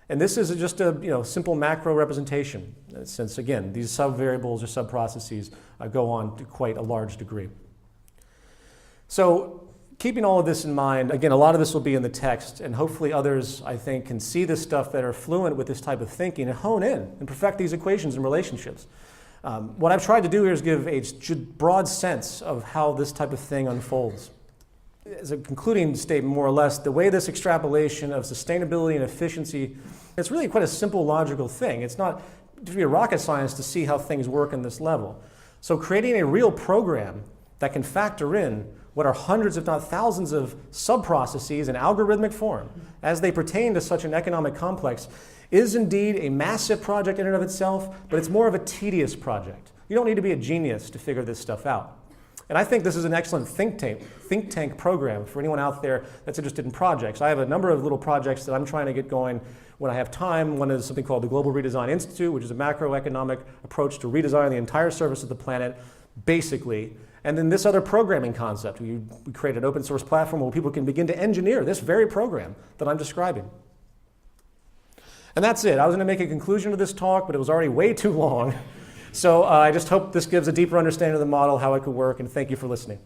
And this is just a simple macro representation, since again, these sub-variables or sub-processes go on to quite a large degree. So keeping all of this in mind, again, a lot of this will be in the text, and hopefully others, I think, can see this stuff that are fluent with this type of thinking and hone in and perfect these equations and relationships. What I've tried to do here is give a broad sense of how this type of thing unfolds. As a concluding statement, more or less, the way this extrapolation of sustainability and efficiency, it's really quite a simple logical thing. It's not to be a rocket science to see how things work in this level. So creating a real program that can factor in what are hundreds, if not thousands, of sub-processes in algorithmic form as they pertain to such an economic complex is indeed a massive project in and of itself, but it's more of a tedious project. You don't need to be a genius to figure this stuff out. And I think this is an excellent think tank program for anyone out there that's interested in projects. I have a number of little projects that I'm trying to get going when I have time. One is something called the Global Redesign Institute, which is a macroeconomic approach to redesign the entire surface of the planet, basically. And then this other programming concept. We create an open source platform where people can begin to engineer this very program that I'm describing. And that's it. I was going to make a conclusion to this talk, but it was already way too long. So I just hope this gives a deeper understanding of the model, how it could work, and thank you for listening.